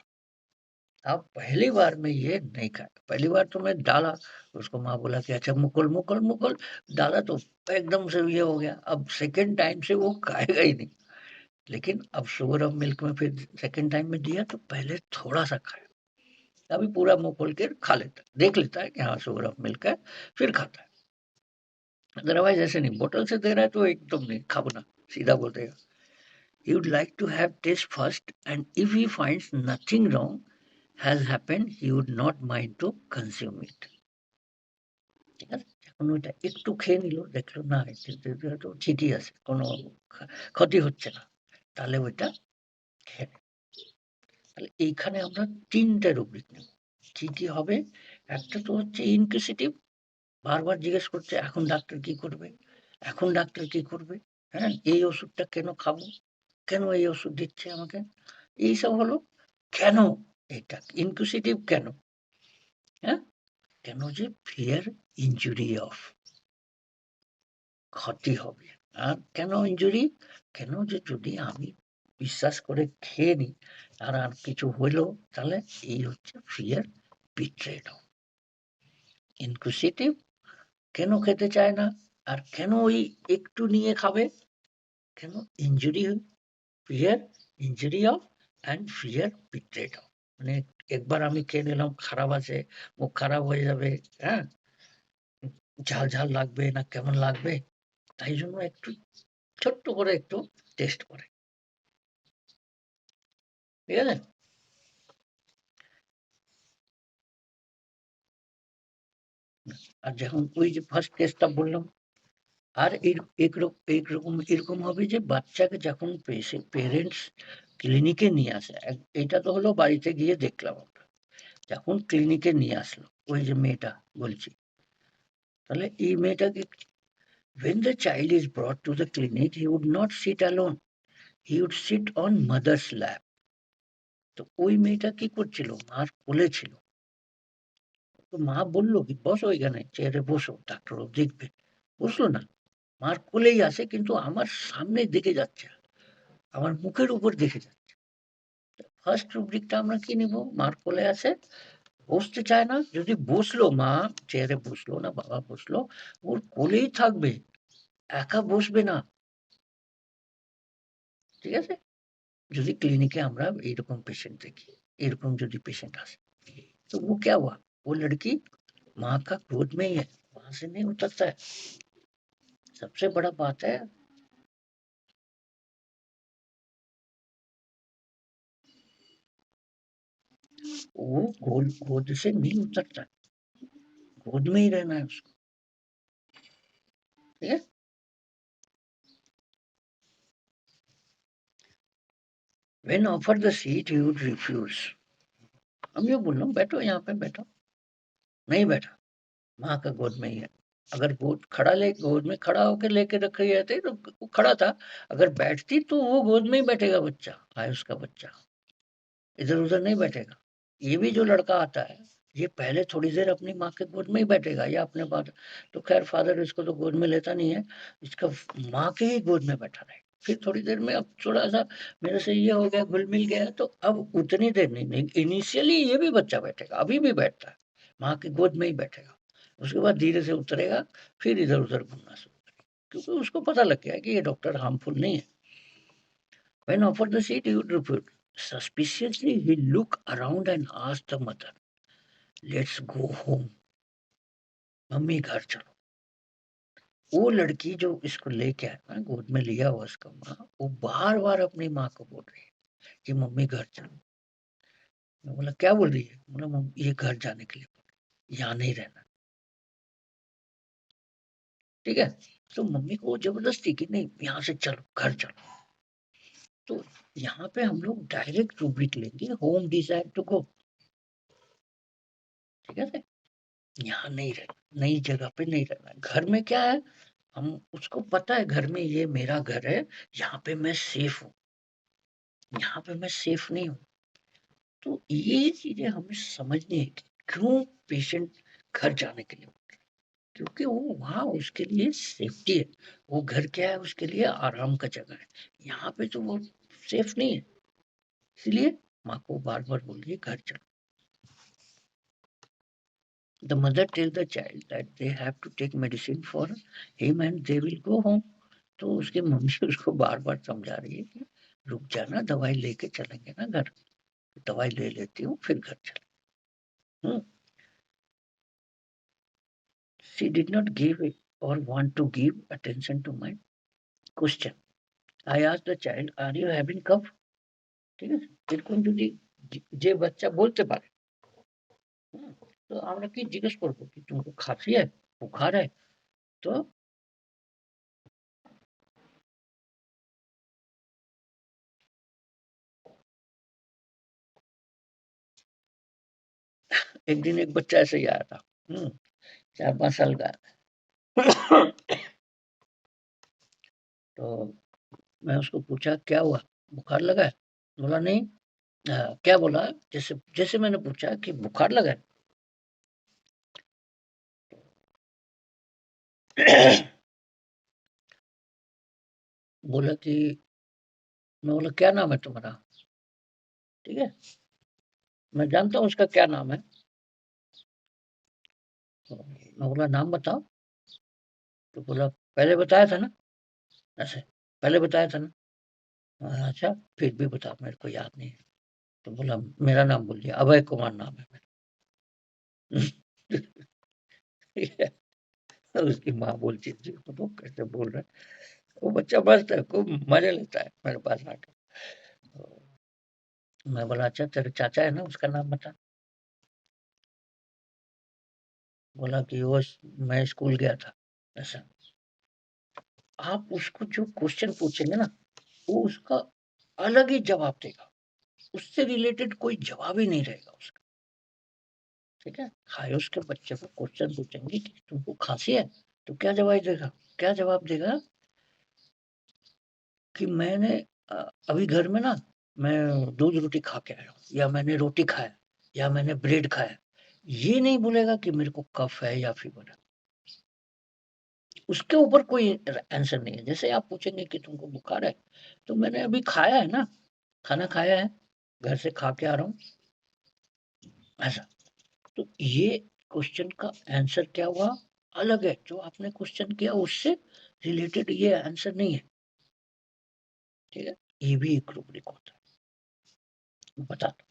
अब पहली बार में ये नहीं खाया, पहली बार तो मैं डाला, उसको माँ बोला कि अच्छा मुकुल, मुकुल, मुकुल, डाला तो एकदम से ये हो गया। अब सेकंड टाइम से वो खाएगा ही नहीं। लेकिन अब शुगर ऑफ मिल्क में फिर सेकंड टाइम में दिया तो पहले थोड़ा-सा खाया, अभी पूरा मुँह खोल के खा लेता है, देख लेता है कि हाँ शुगर ऑफ मिल्क है, फिर खाता है। अदरवाइज़ ऐसे नहीं, बोतल से दे रहा है तो एकदम नहीं, खाओ ना, सीधा बोल देगा। He would like to have taste first, and if he finds nothing wrong has happened, he would not mind to consume it. ঠিক আছে? এখন ওইটা একটু খেয়ে নিল, দেখলো না এটা তো ঠিকই আছে, কোনো ক্ষতি হচ্ছে না। তাহলে ওইটা খেয়ে নেয়। তাহলে এইখানে আমরা ৩ টে রুব্রিক নেব। কি হবে? একটা তো হচ্ছে ইনকুইজিটিভ, বারবার জিজ্ঞেস করছে, "এখন ডাক্তার কি করবে? এখন ডাক্তার কি করবে? হ্যাঁ? এই ওষুধটা কেন খাবো? কেন এই ওষুধ দিচ্ছে আমাকে?" এইসব হলো কেন এটা? ইনকুইজিটিভ কেন? হ্যাঁ? কেন যে ফিয়ার ইনজুরি অফ ক্ষতি হবে। আর কেন ইনজুরি? কেন যে যদি আমি বিশ্বাস করে খেয়ে নিই আর কিছু হইলো তাহলে এই হচ্ছে ফিয়ার বিট্রেড অফ। ইনকুইজিটিভ কেন খেতে চায় না আর কেন ওই একটু নিয়ে খাবে? কেন injury fear injury of and fear betrayed of. মানে একবার আমি খেয়ে নিলাম, খারাপ আছে, মুখ খারাপ হয়ে যাবে, হ্যাঁ, ঝাল ঝাল লাগবে না কেমন লাগবে, তাই জন্য একটু ছোট্ট করে একটু টেস্ট করে, ঠিক আছে? আর যখন ওই যে ফার্স্ট কেসটা বললাম, আর এরকম হবে যে বাচ্চাকে যখন পেরেন্টস ক্লিনিকে নিয়ে আসে, এটা তো হলো বাড়িতে গিয়ে দেখলাম আমরা, যখন ক্লিনিকে নিয়ে আসলো ওই যে মেয়েটা বলছি, তাহলে এই মেয়েটাকে when the child is brought to the clinic he would not sit alone, he would sit on mother's lap. তো ওই মেয়েটা কি করছিল, মার কোলে ছিল। তো মা বললো কি বসো এখানে চেয়ারে বসো, ডাক্তারবাবু দেখবে। বসলো না, মার কোলেই আছে কিন্তু আমার সামনে দেখে যাচ্ছে, আমার মুখের উপর দেখে যাচ্ছে। ফার্স্ট রুব্রিকটা আমরা কি নিব? মার কোলে আছে, বসতে চায় না, যদি বসলো, মা চেয়ারে বসলো না বাবা বসলো, ওর কোলেই থাকবে, একা বসবে না, ঠিক আছে? যদি ক্লিनिके আমরা এরকম पेशेंट देखी, এরকম যদি पेशेंट আসে, तो वो क्या हुआ, वो लड़की माँ का गोद में ही है, वहां से नहीं उतरता है। सबसे बड़ा बात है वो गोद से नहीं उतरता, गोद में ही रहना है उसको, ठीक है? When offered the seat he would refuse। हम ये बोल रहा हूँ बैठो यहाँ पे बैठो, नहीं बैठा, माँ का गोद में ही है। अगर गोद खड़ा ले गोद में खड़ा होकर लेके रख रही रहती तो वो खड़ा था, अगर बैठती तो वो गोद में ही बैठेगा बच्चा, आयुष का बच्चा, इधर उधर नहीं बैठेगा। ये भी जो लड़का आता है ये पहले थोड़ी देर अपनी माँ के गोद में ही बैठेगा या अपने बाद, तो खैर फादर इसको तो गोद में लेता नहीं है, इसका माँ के ही गोद में बैठा रहे, फिर थोड़ी देर में अब थोड़ा सा मेरे से ये हो गया, घुल मिल गया, तो अब उतनी देर नहीं, इनिशियली ये भी बच्चा बैठेगा, अभी भी बैठता है, माँ की गोद में ही बैठेगा, उसके बाद धीरे से उतरेगा, फिर इधर उधर घूमना शुरू करेगा, क्योंकि उसको पता लग गया कि ये डॉक्टर हार्मफुल नहीं है। When offered the seat, he would refuse. Suspiciously, he looked around and asked the mother, "Let's go home." Mummy घर चलो। वो लड़की जो इसको लेके आया ना, गोद में लिया हुआ उसका माँ, वो बार बार अपनी माँ को बोल रही है कि मम्मी घर चलो। मैं बोला क्या बोल रही है? बोला मम्मी ये घर जाने के लिए बोल रही है, यहाँ नहीं रहना, ठीक है? तो मम्मी को जबरदस्ती कि नहीं यहाँ से चलो, घर चलो। तो यहाँ पे हम लोग डायरेक्ट रूब्रिक लेंगे, होम डिजायर टू गो, ठीक है? यहाँ नहीं रहना, नई जगह पे नहीं रहना। घर में क्या है, हम उसको पता है घर में ये मेरा घर है, यहाँ पे मैं सेफ हूँ, यहाँ पे मैं सेफ नहीं हूँ। तो ये चीजें हमें समझनी है कि क्यों पेशेंट घर जाने के लिए बोल रहा है। क्योंकि वो वहाँ उसके लिए सेफ्टी है, वो घर क्या है उसके लिए आराम का जगह है, यहाँ पे तो वो सेफ नहीं है, इसलिए माँ को बार बार बोल रही है घर चलो। The mother tells the child that they have to take medicine for him and they will go home। तो उसकी मम्मी उसको बार बार समझा रही है कि रुक जाना, दवाई लेके चलेंगे ना घर, दवाई ले लेती हूँ फिर घर चले। She did not give it or want to give attention to my question। I asked the child, are you having cough? ঠিক আছে, এরকম যদি যে বাচ্চা বলতে পারে, তো আমরা কি জিজ্ঞেস করবো কি तुमको खांसी है, बुखार है? तो एक दिन एक बच्चा ऐसे ही आया था, 4-5 साल का। तो मैं उसको पूछा क्या हुआ, बुखार लगा है? बोला नहीं। क्या बोला? जैसे जैसे मैंने पूछा कि बुखार लगा है, बोला कि मैं बोला क्या नाम है तुम्हारा? ठीक है, मैं जानता हूँ उसका क्या नाम है। तो मैं बोला नाम बताओ। तो बोला पहले बताया था ना, ऐसे पहले बताया था ना। अच्छा फिर भी बता, मेरे को याद नहीं है। तो बोला मेरा नाम बोल दिया, अभय कुमार नाम है मेरा। ठीक है, तो उसकी माँ बोलती थी तो कैसे बोल रहा है। वो बच्चा मस्त है, खूब मजे लेता है मेरे पास आके। तो मैं बोला अच्छा तेरे चाचा है ना, उसका नाम बता। बोला कि वो मैं स्कूल गया था, ऐसा। आप उसको जो क्वेश्चन पूछेंगे ना, वो उसका अलग ही जवाब देगा, उससे रिलेटेड कोई जवाब ही नहीं रहेगा उसका। ठीक है, हायुस के बच्चे को क्वेश्चन पूछेंगे कि तुमको खांसी है, तो क्या जवाब देगा? क्या जवाब देगा कि मैंने अभी घर में ना मैं दूध रोटी खा के आया हूँ, या मैंने रोटी खाया, या मैंने ब्रेड खाया। ये नहीं बोलेगा कि मेरे को कफ है या फीवर है। उसके ऊपर कोई आंसर नहीं है। जैसे आप पूछेंगे कि तुमको बुखार है, तो मैंने अभी खाया है ना, खाना खाया है, घर से खा के आ रहा हूँ, ऐसा। तो ये क्वेश्चन का आंसर क्या हुआ, अलग है। जो आपने क्वेश्चन किया उससे रिलेटेड ये आंसर नहीं है। ठीक है, ये भी एक रूब्रिक होता है। बता दो,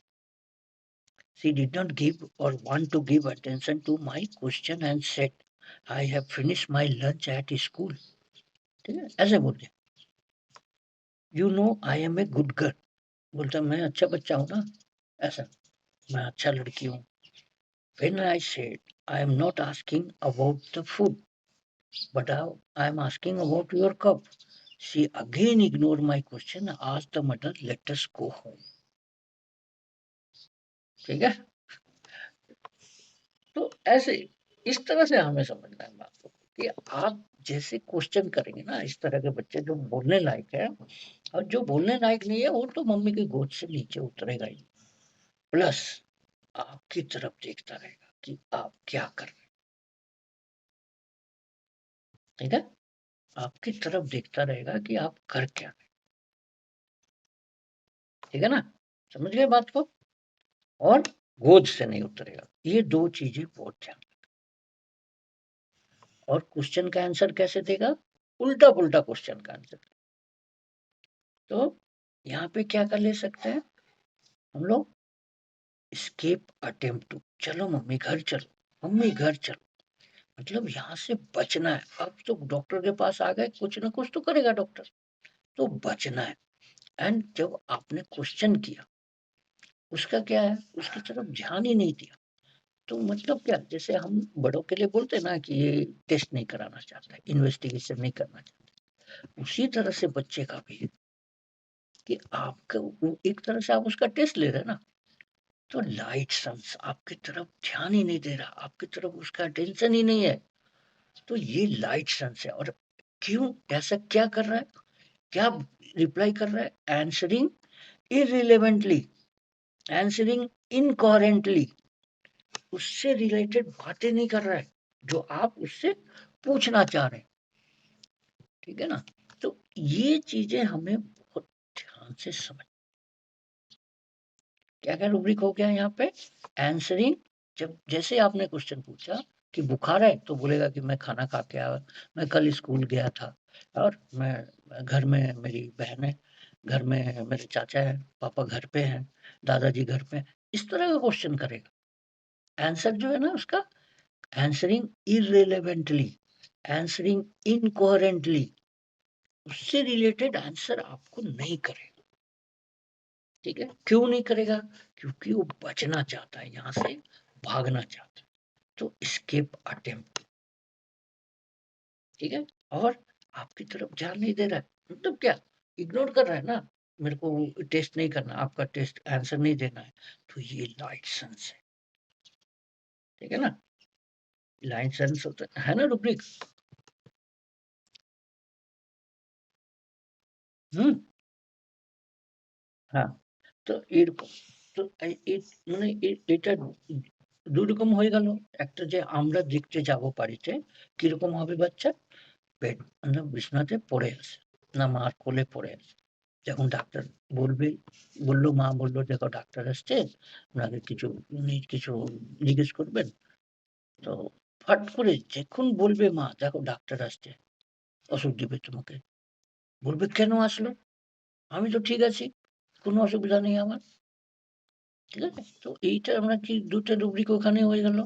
she did not give or want to give attention to my question and said I have finished my lunch at school। ठीक है, ऐसे बोल दिया। You know I am a good girl, बोलता मैं अच्छा बच्चा हूँ ना, ऐसा, मैं अच्छा लड़की हूँ। When I said I am not asking about the food, but I am asking about your cup, she again ignored my question, asked the mother, let us go home। ठीक है, तो ऐसे इस तरह से हमें समझना है बात को कि आप जैसे क्वेश्चन करेंगे ना, इस तरह के बच्चे जो बोलने लायक है, और जो बोलने लायक नहीं है वो तो मम्मी की गोद से नीचे उतरेगा ही। प्लस आपकी तरफ देखता रहेगा कि आप क्या कर रहे हैं। ठीक है, आपकी तरफ देखता रहेगा कि आप कर क्या रहे हैं। ठीक है ना, समझ गए बात को। और गोद से नहीं उतरेगा, ये दो चीजें बहुत ध्यान। और क्वेश्चन का आंसर कैसे देगा? उल्टा पुल्टा क्वेश्चन का आंसर। तो यहाँ पे क्या कर ले सकते हैं हम लोग? स्केप अटेम्प्ट टू, चलो मम्मी घर चलो, मम्मी घर चलो, मतलब यहाँ से बचना है। अब तो डॉक्टर के पास आ गए, कुछ ना कुछ तो करेगा डॉक्टर, तो बचना है। एंड जब आपने क्वेश्चन किया, उसका क्या है, उसकी तरफ ध्यान ही नहीं दिया, तो मतलब क्या, जैसे हम बड़ों के लिए बोलते हैं ना कि ये टेस्ट नहीं कराना चाहता, इन्वेस्टिगेशन नहीं करना चाहता, उसी तरह से बच्चे का भी है कि आपका एक तरह से आप उसका टेस्ट ले रहे हैं ना, तो लाइट सन्स आपकी तरफ ध्यान ही नहीं दे रहा, आपकी तरफ उसका अटेंशन ही नहीं है। तो ये लाइट सन्स है। और क्यों ऐसा क्या कर रहा है, क्या रिप्लाई कर रहा है? आंसरिंग इररिलेवेंटली, आंसरिंग इनकोहेरेंटली, उससे रिलेटेड बातें नहीं कर रहा है जो आप उससे पूछना चाह रहे हैं। ठीक है ना, तो ये चीजें हमें बहुत ध्यान से समझ। क्या क्या रूब्रिक हो गया यहाँ पे? आंसरिंग, जब जैसे आपने क्वेश्चन पूछा कि बुखार है, तो बोलेगा कि मैं खाना खा के आया, मैं कल स्कूल गया था, और मैं घर में मेरी बहन है, घर में मेरे चाचा है, पापा घर पे हैं, दादाजी घर पे हैं। इस तरह का क्वेश्चन करेगा। आंसर जो है ना उसका, आंसरिंग इररिलेवेंटली, आंसरिंग इनकोहेरेंटली, उससे रिलेटेड आंसर आपको नहीं करेगा। ठीक है, क्यों नहीं करेगा? क्योंकि वो बचना चाहता है, यहाँ से भागना चाहता है। तो स्केप अटेम्प्ट। ठीक है, और आपकी तरफ ध्यान नहीं दे रहा है, मतलब क्या, इग्नोर कर रहा है ना, मेरे को टेस्ट नहीं करना, आपका टेस्ट आंसर नहीं देना है। तो ये लाइट सेंस है। ठीक है ना, लाइट सेंस होता है ना रूब्रिक। हम्म, हाँ। তো এরকম, তো মানে এটা ২ রকম হয়ে গেল। একটা যে আমরা দেখতে যাবো বাড়িতে, কিরকম হবে বাচ্চা? বেড মানে বিছানাতে পড়ে আছে, না মার কোলে পড়ে আছে। যখন ডাক্তার বলবে, মা বলল, "দেখো ডাক্তার আসছে, আপনাকে কিছু জিজ্ঞেস করবেন?" তো ফট করে যখন বলবে মা, "দেখো ডাক্তার আসছে, ওষুধ দিবে তোমাকে।" বলবে, "কেন আসলো? আমি তো ঠিক আছি। কোনো অসুবিধা নেই আমার।" ঠিক আছে? তো এইটা আমরা কি ২ টা রুব্রিক ওখানে হয়ে গেল।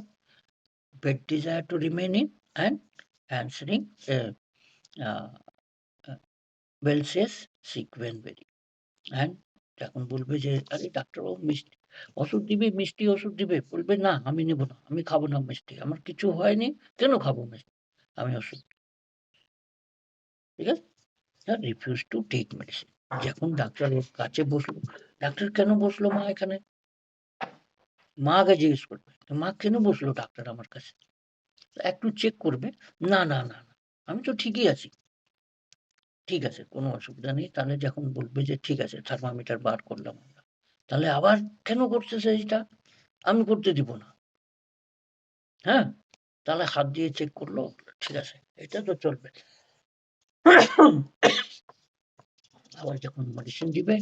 Pet desire to remain in and answering uh, uh, well says sick when very. And যখন বলবে যে, "আরে ডাক্তারবাবু ওষুধ দিবে, মিষ্টি ওষুধ দিবে।" বলবে, "না, আমি নেব না। আমি খাবো না মিষ্টি। আমার কিছু হয়নি। কেন খাবো মিষ্টি? আমি ওষুধ।" ঠিক আছে? Refuse to take medicine. যখন ডাক্তার ওর কাছে বসলো, ডাক্তার কেন বসলো মা এখানে? মা আগে জিজ্ঞেস করবে, "মা কেন বসলো ডাক্তার আমার কাছে?" একটু চেক করবে। "না, না, না, না। আমি তো ঠিকই আছি।" ঠিক আছে, কোনো অসুবিধা নেই। তাহলে যখন বলবে যে, "ঠিক আছে, থার্মোমিটার বার করলাম আমরা।" তাহলে আবার কেন করতেছে এইটা? আমি করতে দিব না। হ্যাঁ? তাহলে হাত দিয়ে চেক করলো। ঠিক আছে, এটা তো চলবে। আবার যখন মেডিসিন দিবে,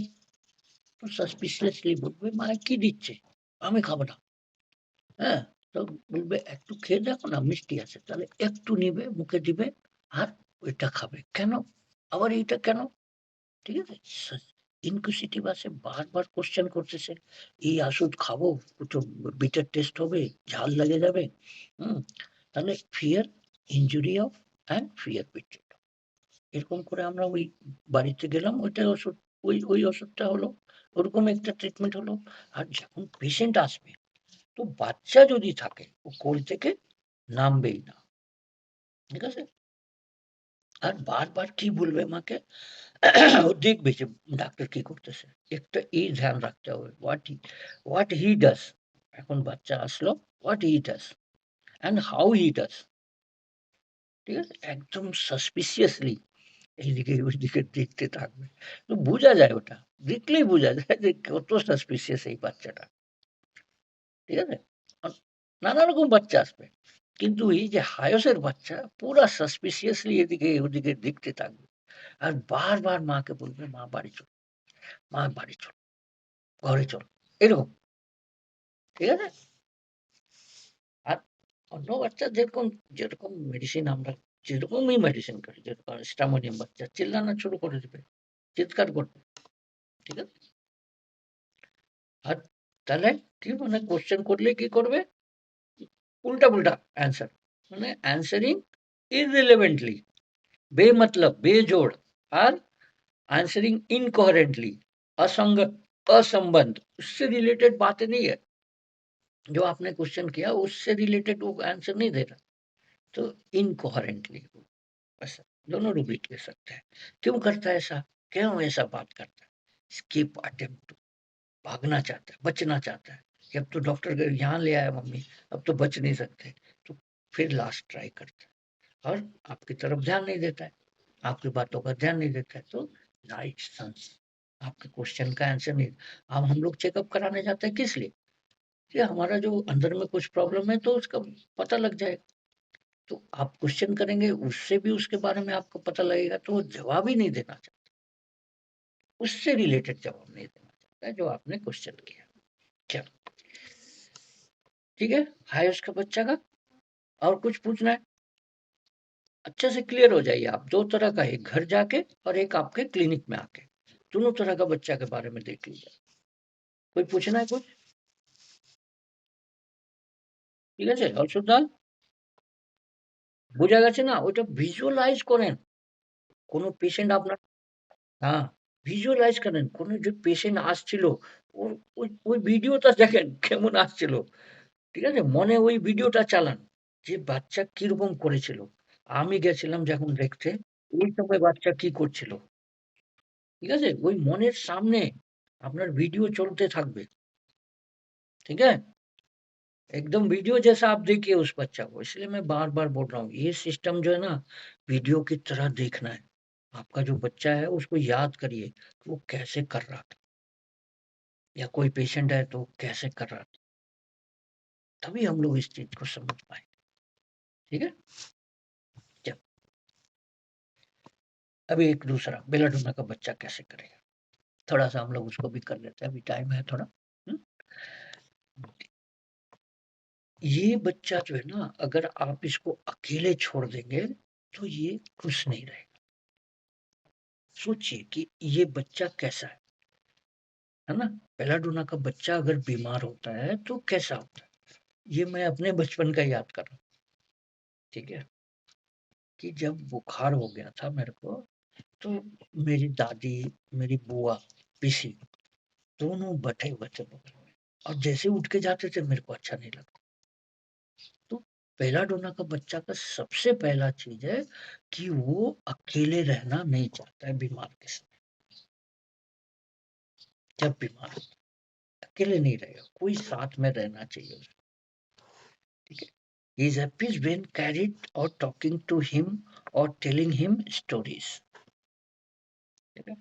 তো সাসপিশিয়াসলি বলবে, "মা কি দিচ্ছে? আমি খাবো না।" হ্যাঁ? তো বলবে, "একটু খেয়ে দেখো না, মিষ্টি আছে।" তাহলে একটু নিবে, মুখে দিবে, আর ওইটা খাবে। কেন? আবার এইটা কেন? ঠিক আছে? ইনকুইজিটিভ আছে, বারবার কোয়েশ্চেন করতেছে। এই ওষুধ খাবো, তো বিটার টেস্ট হবে, ঝাল লেগে যাবে। হুম? তাহলে fear, injury of and fear betrayal. এরকম করে আমরা ওই বাড়িতে গেলাম, ওইটা ওষুধ, ওই ওষুধটা হলো। ওরকম একটা ট্রিটমেন্ট হলো। আর যখন পেশেন্ট আসবে, তো বাচ্চা যদি থাকে, ও কোল থেকে নামবেই না। ঠিক আছে? আর বারবার কি বলবে মাকে? ও দেখবে যে ডাক্তার কি করতেছে। একটা ধ্যান রাখতে হবে। What he does. এখন বাচ্চা আসলো, what he does and how he does. ঠিক আছে? একদম সাসপিসিয়াসলি এইদিকে ওইদিকে দেখতে থাকবে। তো বোঝা যায় ওটা। দেখলেই বোঝা যায় যে কত সাসপিসিয়াস এই বাচ্চাটা। ঠিক আছে? আ নানা রকম বাচ্চা আসবে। কিন্তু এই যে হায়সের বাচ্চা পুরা সাসপিসিয়াসলি এদিকে ওদিকে দেখতে থাকবে। আর বারবার মাকে বলবে, "মা বাড়ি চল, মা বাড়ি চল, ঘরে চল।" এরকম। ঠিক আছে? আর অন্য বাচ্চা যেরকম মেডিসিন আমরা যেরকমই মেডিসিন খাই, যেরকম প্যারাসিটামোনিয়াম, বাচ্চা চিল্লানো শুরু করে দিবে, চিৎকার করবে। ঠিক আছে? আর তাহলে কি মানে কোয়েশ্চেন করলে কি করবে? উল্টা-পুল্টা অ্যান্সার। মানে অ্যানসারিং irrelevantly, बेमतलब, बेजोड़, और आंसरिंग इनकोहेरेंटली, असंग असंबद्ध, उससे रिलेटेड बातें नहीं है। जो आपने क्वेश्चन किया उससे रिलेटेड वो आंसर नहीं दे रहा। तो इनकोहेरेंटली, ऐसा दोनों रूब्रिक ले सकते हैं। क्यों करता है ऐसा? क्यों ऐसा बात करता है? स्किप अटेम्प्ट, भागना चाहता है, बचना चाहता है कि अब तो डॉक्टर यहाँ ले आया मम्मी, अब तो बच नहीं सकते। तो फिर लास्ट ट्राई करता है और आपकी तरफ ध्यान नहीं देता है, आपकी बातों का ध्यान नहीं देता है। तो राइट सन्स, आपके क्वेश्चन का आंसर नहीं। अब हम लोग चेकअप कराने जाते हैं किस लिए? कि हमारा जो अंदर में कुछ प्रॉब्लम है तो उसका पता लग जाएगा। तो आप क्वेश्चन करेंगे, उससे भी उसके बारे में आपको पता लगेगा, तो वो जवाब ही नहीं देना चाहता। उससे रिलेटेड जवाब नहीं देना चाहता है जो आपने क्वेश्चन किया। चलो, ठीक है? हाय उसका बच्चा का और कुछ पूछना है? अच्छे से क्लियर हो जाइए आप। 2 तरह का, एक घर जाके और एक आपके क्लिनिक में आके। दोनों तरह का बच्चा के बारे में देख लीजिए। कोई पूछना है कुछ? ঠিক আছে? অংশুদা, বোঝা গেছে না? ওইটা ভিজুয়ালাইজ করেন। কোন পেশেন্ট আপনার, হ্যাঁ, ভিজুয়ালাইজ করেন। কোন যে পেশেন্ট আসছিল, ওর ওই ভিডিওটা দেখেন কেমন আসছিল। ঠিক আছে? মনে ওই ভিডিওটা চালান। যে বাচ্চা কিরকম করেছিল। আমি গেছিলাম যখন দেখতে, ওই সময় বাচ্চা কি করছিল। ঠিক আছে? ওই মনের সামনে আপনার ভিডিও चलते থাকবে। ठीक है? एकदम वीडियो जैसा आप देखिए उस बच्चा को। इसलिए मैं बार-बार बोल रहा हूँ, ये सिस्टम जो है ना, वीडियो की तरह देखना है। आपका जो बच्चा है उसको याद करिए, कि वो कैसे कर रहा था, या कोई पेशेंट है तो कैसे कर रहा था। तभी हम लोग इस चीज को समझ पाए। ठीक है, चल अभी एक दूसरा बेलाडोना का बच्चा कैसे करेगा, थोड़ा सा हम लोग उसको भी कर लेते हैं, अभी टाइम है थोड़ा। ये बच्चा जो है ना, अगर आप इसको अकेले छोड़ देंगे तो ये खुश नहीं रहेगा। सोचिए कि ये बच्चा कैसा है ना। बेलाडोना का बच्चा अगर बीमार होता है तो कैसा होता है, ये मैं अपने बचपन का याद कर रहा हूँ। ठीक है, कि जब बुखार हो गया था मेरे को, तो मेरी दादी, मेरी बुआ, पीसी, दोनों बैठे हुए थे बगल में, और जैसे उठ के जाते थे मेरे को अच्छा नहीं लगता। तो बेलाडोना का बच्चा का सबसे पहला चीज है कि वो अकेले रहना नहीं चाहता है बीमार के समय। जब बीमार होता है अकेले नहीं रहेगा, कोई साथ में रहना चाहिए उसको। ठीक है, he is happy when carried or talking to him or telling him stories। ठीक है,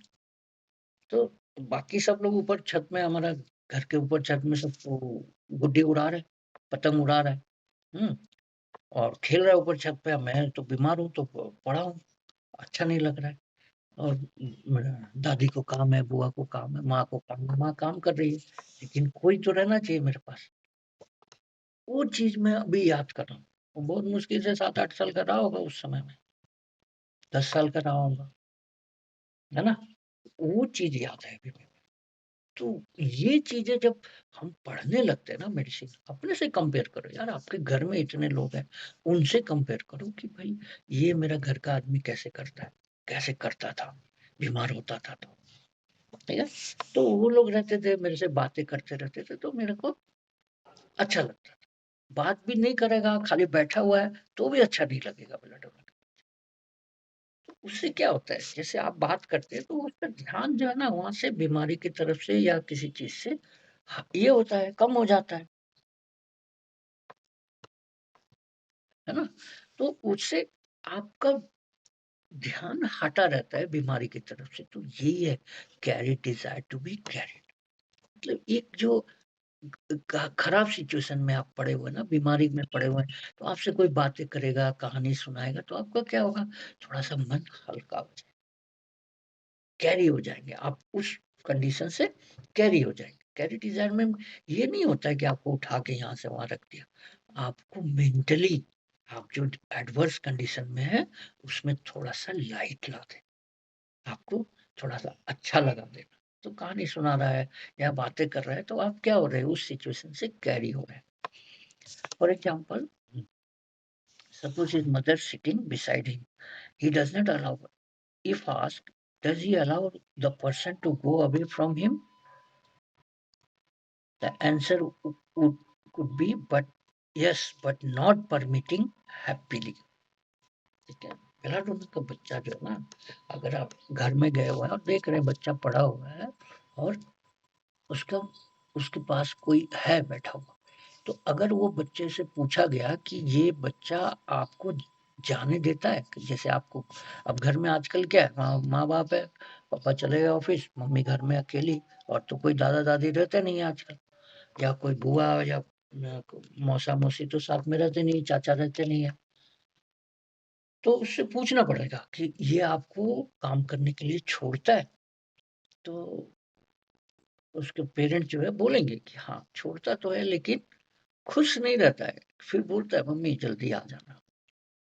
तो बाकी सब लोग ऊपर छत में, हमारा घर के ऊपर छत में सब गुड्डी उड़ा रहे, पतंग उड़ा रहे, और खेल रहा है ऊपर छत पे। मैं तो बीमार हूँ, तो पड़ा हूँ, अच्छा नहीं लग रहा है। और दादी को काम है, बुआ को काम है, माँ को काम है, माँ काम कर रही है, लेकिन कोई तो रहना चाहिए मेरे पास। वो चीज मैं अभी याद कर रहा हूँ। वो बहुत मुश्किल से 7-8 साल का रहा होगा उस समय में, 10 साल का रहा होगा, है ना। वो चीज याद है अभी भी। तो ये चीजें जब हम पढ़ने लगते हैं ना, मेडिसिन अपने से कंपेयर करो यार, आपके घर में इतने लोग हैं, उनसे कंपेयर करो कि भाई ये मेरा घर का आदमी कैसे करता है, कैसे करता था, बीमार होता था तो। ठीक है, तो वो लोग रहते थे मेरे से, बातें करते रहते थे, तो मेरे को अच्छा लगता था। बात भी नहीं करेगा, खाली बैठा हुआ है, तो भी अच्छा नहीं लगेगा ब्लड डोनर। तो उससे क्या होता है, जैसे आप बात करते हैं तो उसका ध्यान जो है ना, वहां से बीमारी की तरफ से या किसी चीज से ये होता है, कम हो जाता है ना। तो उससे आपका ध्यान हटा रहता है बीमारी की तरफ से। तो यही है carry desire to be carried. मतलब एक जो खराब सिचुएशन में आप पड़े हुए ना, बीमारी में पड़े हुए हैं, तो आपसे कोई बातें करेगा, कहानी सुनाएगा, तो आपका क्या होगा, थोड़ा सा मन हल्का हो जाएगा, कैरी हो जाएंगे आप उस कंडीशन से, कैरी हो जाएंगे। कैरी डिजायर में ये नहीं होता है कि आपको उठा के यहाँ से वहां रख दिया, आपको मेंटली आप जो एडवर्स कंडीशन में है उसमें थोड़ा सा लाइट ला दे, आपको थोड़ा सा अच्छा लगा देना। तो कहानी सुना रहा है या बातें कर रहा है, तो आप क्या हो रहे हो, उस सिचुएशन से कैरी हो रहे हैं। For example, suppose his mother sitting beside him, he does not allow, if asked, does he allow the person to go away from him? The answer could be but yes, but not permitting happily। ठीक है, मेलाडोना का बच्चा जो है ना, अगर आप घर में गए हुए हैं और देख रहे हैं बच्चा पड़ा हुआ है, और उसका उसके पास कोई है बैठा हुआ, तो अगर वो बच्चे से पूछा गया कि ये बच्चा आपको जाने देता है, जैसे आपको, अब घर में आजकल क्या है, माँ बाप है, पापा चले गए ऑफिस, मम्मी घर में अकेली, और तो कोई दादा दादी रहते नहीं है आजकल, या कोई बुआ या मौसा मौसी तो साथ में रहते नहीं, चाचा रहते नहीं है। तो उससे पूछना पड़ेगा कि ये आपको काम करने के लिए छोड़ता है। तो उसके पेरेंट्स जो है बोलेंगे कि हाँ छोड़ता तो है, लेकिन खुश नहीं रहता है। फिर बोलता है मम्मी जल्दी आ जाना,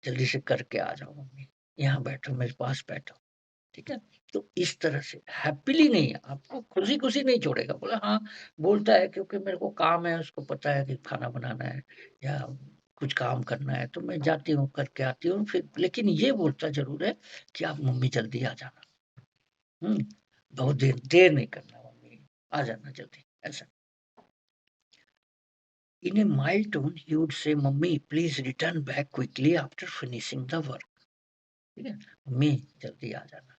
जल्दी से करके आ जाओ मम्मी, यहाँ बैठो मेरे पास बैठो। ठीक है, तो इस तरह से हैप्पीली नहीं, आपको खुशी खुशी नहीं छोड़ेगा। बोला हाँ, बोलता है क्योंकि मेरे को काम है, उसको पता है कि खाना बनाना है या कुछ काम करना है, तो मैं जाती हूँ करके आती हूँ फिर, लेकिन ये बोलता जरूर है कि आप मम्मी जल्दी आ जाना, बहुत देर देर नहीं करना मम्मी, आ जाना जल्दी, ऐसा। In a mild tone, he would say, "Mummy, please return back quickly after finishing the work." ठीक है, मम्मी जल्दी आ जाना,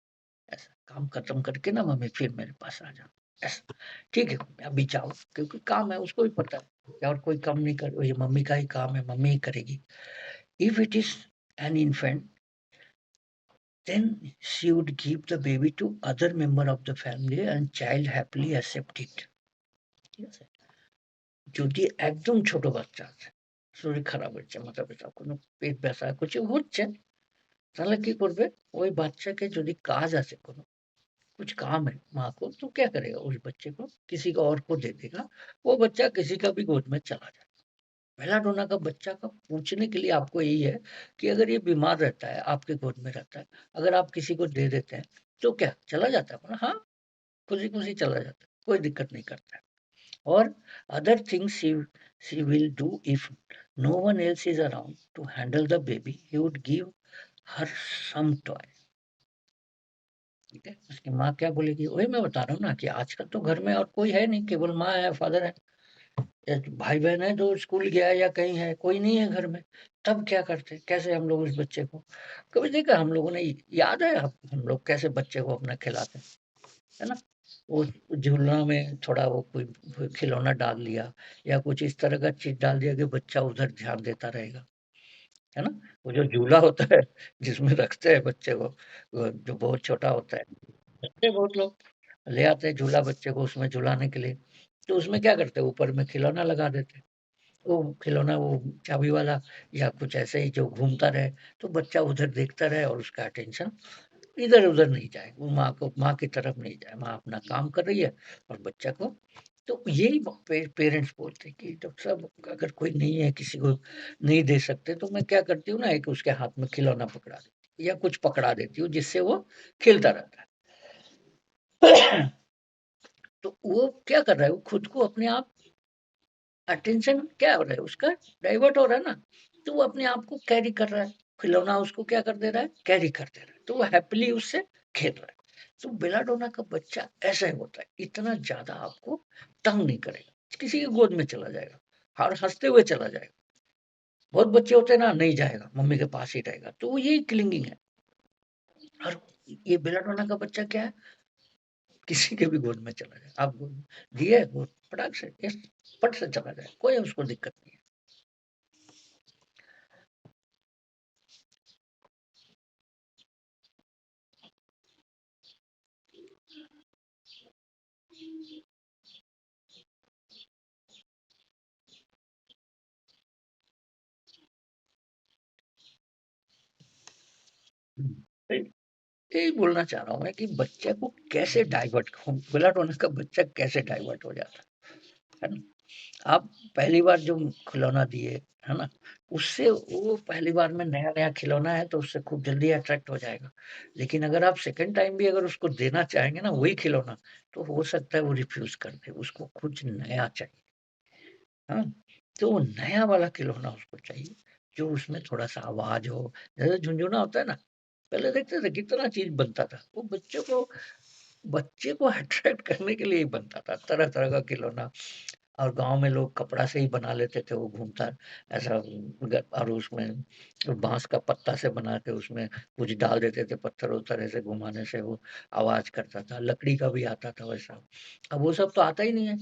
ऐसा काम खत्म करके ना मम्मी फिर मेरे पास आ जाना, ऐसा। ठीक है मम्मी अभी जाओ, क्योंकि काम है, उसको भी पता है कि और कोई काम नहीं कर, ये मम्मी का ही काम है, मम्मी ही करेगी। If it is an infant, then she would give the baby to other member of the family and child happily accept it। ठीक है, যদি একদম ছোট বাচ্চা আছে, শরীর খারাপ হচ্ছে, মাথা ব্যথা, কোনো পেট ব্যথা কিছু হচ্ছে, তাহলে কি করবে? ওই বাচ্চাকে যদি काज আছে কোনো, कुछ काम है माँ को, तो क्या करेगा? उस बच्चे को किसी को और को दे देगा, वो बच्चा किसी का भी गोद में चला जाएगा। बेलाडोना का बच्चा का पूछने के लिए आपको यही है कि अगर ये बीमार रहता है, आपके गोद में रहता है, अगर आप किसी को दे देते हैं, तो क्या चला जाता है? बोला हाँ, खुशी-खुशी चला जाता है, कोई दिक्कत नहीं करता है। और other things she will do if no one else is around to handle the baby, he would give her some toy. ठीक है? उसकी माँ क्या बोलेगी? वही मैं बता रहा हूँ ना कि आजकल तो घर में और कोई है नहीं, केवल माँ है, फादर है, या भाई-बहन है जो स्कूल गया है या कहीं है, कोई नहीं है घर में। तब क्या करते? कैसे हम लोग उस बच्चे को, कभी देखा हम लोगों ने, याद है आप हम लोग कैसे बच्चे को अपना खिलाते हैं, है ना? वो झूलना में थोड़ा वो कोई खिलौना डाल दिया या कुछ इस तरह का चीज़ डाल दिया कि बच्चा उधर ध्यान देता रहेगा, है ना? वो जो झूला होता है जिसमें रखते हैं बच्चे को, वो जो बहुत छोटा होता है, रखते हैं बहुत लोग, ले आते हैं झूला बच्चे को उसमें झुलाने के लिए, तो उसमें क्या करते हैं ऊपर में खिलौना लगा देते हैं। वो खिलौना वो चाबी वाला या कुछ ऐसे ही जो घूमता रहे, तो बच्चा उधर देखता रहे और उसका अटेंशन इधर-उधर नहीं जाए, वो माँ की तरफ नहीं जाए, माँ अपना काम कर रही है और बच्चा को, तो यही पेरेंट्स बोलते हैं कि डॉक्टर साहब अगर कोई नहीं है, किसी को नहीं दे सकते, तो मैं क्या करती हूँ ना, एक उसके हाथ में खिलौना पकड़ा देती हूँ या कुछ पकड़ा देती हूँ जिससे वो खेलता रहता है। तो वो क्या कर रहा है, वो खुद को अपने आप अटेंशन क्या हो रहा है उसका, डाइवर्ट हो रहा है ना, तो वो अपने आप को कैरी कर रहा है, खिलौना उसको क्या कर दे रहा है, कैरी कर दे रहा है, तो वो हैप्पीली उससे खेल रहा है। तो बेलाडोना का बच्चा ऐसा ही होता है, इतना ज़्यादा आपको तंग नहीं करेगा, किसी की गोद में चला जाएगा और हँसते हुए चला जाएगा। बहुत बच्चे होते हैं ना, नहीं जाएगा, मम्मी के पास ही रहेगा, तो वो यही क्लिंगिंग है। और ये बेलाडोना का बच्चा क्या है, किसी के भी गोद में चला जाए, आप गोद दिए, वो फटाक से यस, फट से चला जाए, कोई उसको दिक्कत नहीं है। हुँ। यही बोलना चाह रहा हूँ मैं कि बच्चे को कैसे डाइवर्ट बेलाटोना का बच्चा कैसे डाइवर्ट हो जाता है ना? आप पहली बार जो खिलौना दिए, है ना? उससे वो पहली बार में नया-नया खिलौना है तो उससे खूब जल्दी अट्रैक्ट हो जाएगा। लेकिन अगर आप सेकंड टाइम भी अगर उसको देना चाहेंगे ना वही खिलौना, तो हो सकता है वो रिफ्यूज़ कर दे, उसको कुछ नया चाहिए। हाँ, तो वो नया वाला खिलौना उसको चाहिए, जो उसमें थोड़ा-सा आवाज़ हो, जैसे झुनझुना होता है ना, पहले देखते थे कितना चीज़ बनता था, वो बच्चे को अट्रैक्ट करने के लिए ही बनता था, तरह-तरह का खिलौना। और गाँव में लोग कपड़ा से ही बना लेते थे, वो घूमता ऐसा और उसमें बाँस का पत्ता से बना के उसमें कुछ डाल देते थे, पत्थर-वत्थर ऐसे घुमाने से वो आवाज़ करता था, लकड़ी का भी आता था वैसा। अब वो सब तो आता ही नहीं है,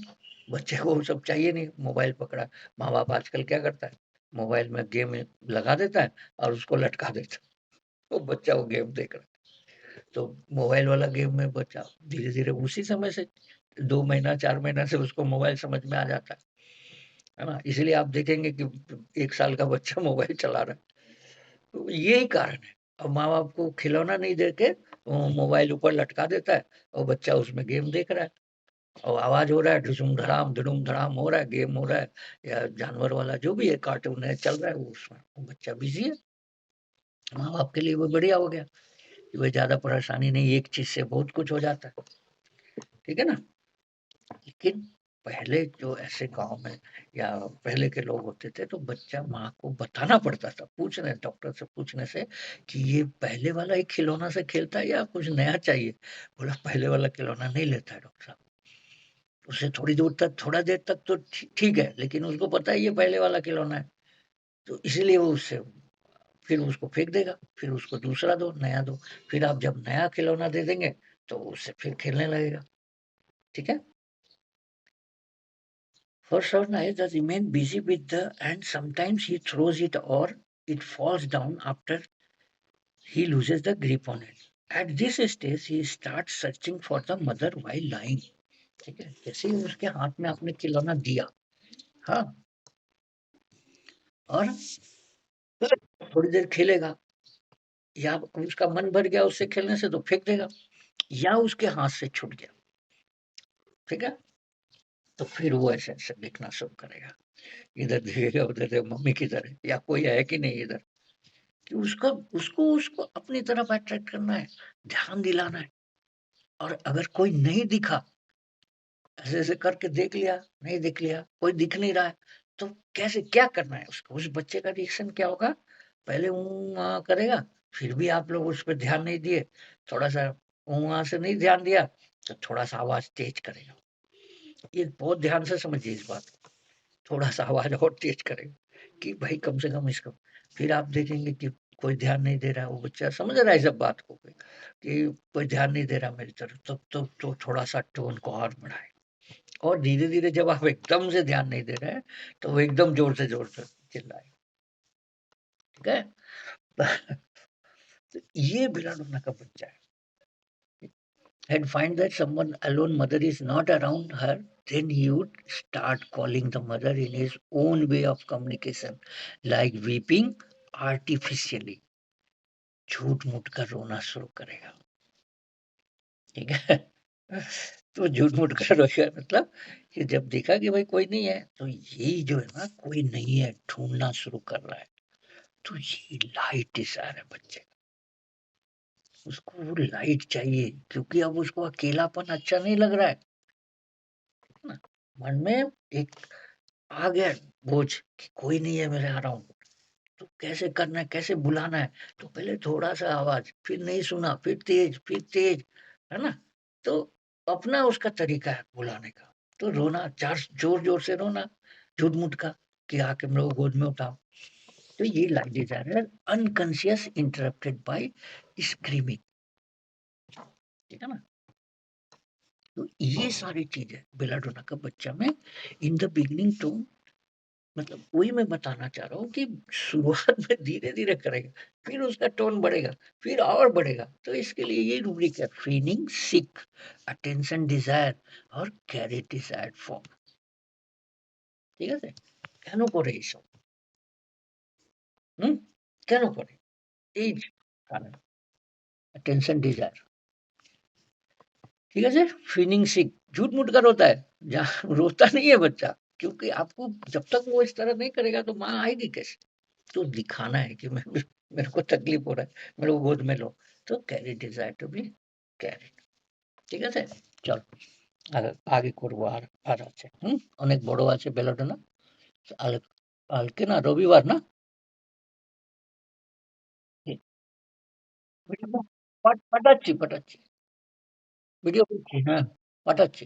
बच्चे को वो सब चाहिए नहीं, मोबाइल पकड़ा, माँ-बाप आजकल क्या करता है, मोबाइल में गेम लगा देता है और उसको लटका देता है, वो बच्चा वो गेम देख रहा है। तो मोबाइल वाला गेम में बच्चा धीरे-धीरे उसी समय से 2 महीना, 4 महीना से उसको मोबाइल समझ में आ जाता है ना? इसीलिए आप देखेंगे कि 1 साल का बच्चा मोबाइल चला रहा है, तो यही कारण है। अब माँ-बाप को खिलौना नहीं दे के वो मोबाइल ऊपर लटका देता है और बच्चा उसमें गेम देख रहा है और आवाज़ हो रहा है, धुडुम धड़ाम हो रहा है, गेम हो रहा है या जानवर वाला जो भी है कार्टून है चल रहा है वो उसमें, वो बच्चा बिज़ी है। माँ-बाप के लिए वो बढ़िया हो गया कि भाई ज़्यादा परेशानी नहीं, एक चीज़ से बहुत कुछ हो जाता है। ठीक है ना? लेकिन पहले जो ऐसे गाँव में या पहले के लोग होते थे तो बच्चा माँ को बताना पड़ता था, डॉक्टर से पूछने से कि ये पहले वाला ही खिलौना से खेलता है या कुछ नया चाहिए? बोला पहले वाला खिलौना नहीं लेता है डॉक्टर साहब। उसे थोड़ा देर तक तो ठीक है, लेकिन उसको पता है ये पहले वाला खिलौना है, तो इसीलिए वो उससे फिर उसको फेंक देगा, फिर उसको दूसरा दो, नया दो, फिर आप जब नया खिलौना दे देंगे, तो उससे फिर खेलने लगेगा। ठीक है? For some I just remain busy with the and sometimes he throws it or it falls down after he loses the grip on it. At this stage he starts searching for the mother while lying. ठीक है, जैसे ही उसके हाथ में आपने खिलौना दिया, हाँ, और थोड़ी देर खेलेगा, या उसका मन भर गया उससे खेलने से तो फेंक देगा, या उसके हाथ से छूट गया, ठीक है, तो फिर वो ऐसे देखना शुरू करेगा, इधर देखेगा उधर देखेगा, मम्मी किधर है या कोई है कि नहीं इधर, कि उसका उसको उसको अपनी तरफ अट्रैक्ट करना है, ध्यान दिलाना है। और अगर कोई नहीं दिखा, ऐसे ऐसे करके देख लिया, नहीं देख लिया, कोई दिख नहीं रहा है, तो कैसे क्या करना है उसको, उस बच्चे का रिएक्शन क्या होगा, पहले करेगा, फिर भी आप लोग उस पर ध्यान नहीं दिए, थोड़ा सा से नहीं ध्यान दिया, तो थोड़ा सा आवाज तेज करेगा। ये बहुत ध्यान से समझिए इस बात को, थोड़ा सा आवाज और तेज करेगा कि भाई कम से कम इसको, फिर आप देखेंगे कि कोई ध्यान नहीं दे रहा है, वो बच्चा समझ रहा है इस सब बात को कि कोई ध्यान नहीं दे रहा मेरी तरफ, तब तो थोड़ा सा टोन को और बढ़ाए, और धीरे-धीरे जब आप एकदम से ध्यान नहीं दे रहे हैं, तो वो एकदम ज़ोर से चिल्लाए, ठीक है? तो ये भिलाडोना का बच्चा है। And find that someone alone mother is not around her, then he would start calling the mother in his own way of communication, like weeping artificially. झूठ-मूठ कर रोना शुरू करेगा, ठीक है? तो झूठ-मूठ कर रोएगा मतलब कि जब देखा कि भाई कोई नहीं है, तो यही जो है ना कोई नहीं है, ढूँढना शुरू कर रहा है। तो ये लाइट डिज़ायर है बच्चे का। उसको वो लाइट चाहिए क्योंकि अब उसको अकेलापन अच्छा नहीं लग रहा है ना? मन में एक आ गया बोझ कि कोई नहीं है मेरे अराउंड, तो कैसे करना है, कैसे बुलाना है? तो पहले थोड़ा-सा आवाज़, फिर नहीं सुना, फिर तेज, है ना? तो अपना उसका तरीका है बुलाने का। तो रोना ज़ार ज़ोर-ज़ोर से रोना, झूठ-मूठ का कि आके मेरे को गोद में उठाओ। तो ये लाइट डिज़ायर है, अनकॉन्शियस इंटरप्टेड बाय स्क्रीमिंग, ठीक है ना? तो ये सारी चीज़ें बेलाडोना का बच्चा में इन द बिगिनिंग टू, मतलब वही मैं बताना चाह रहा हूँ कि शुरुआत में धीरे-धीरे करेगा, फिर उसका टोन बढ़ेगा, फिर और बढ़ेगा। तो इसके लिए ये रूब्रिक है, फीलिंग सीक, अटेंशन डिजायर और ক্যারি ডিজায়ার্ড ফর্ম। ঠিক আছে? কেন করে এইসব? হুম? কেন করে? এই যে কারণ, अटेंशन डिजायर, ठीक है सर? फीलिंग सिक, झूठ-मूठ कर रोता है, जहाँ रोता नहीं है बच्चा, क्योंकि आपको जब तक वो इस तरह नहीं करेगा तो माँ आएगी कैसे? तो दिखाना है कि मैं मेरे को तकलीफ हो रहा है, मेरे को गोद में लो। तो carry desire to be carried, ঠিক আছে? চলো আগে করবো আর আছে। অনেক বড় আছে বেলাটা না? কাল কালকে না রবিবার না? হুম, ভিডিও পাঠাচ্ছি। ভিডিও করছি, হ্যাঁ, পাঠাচ্ছি।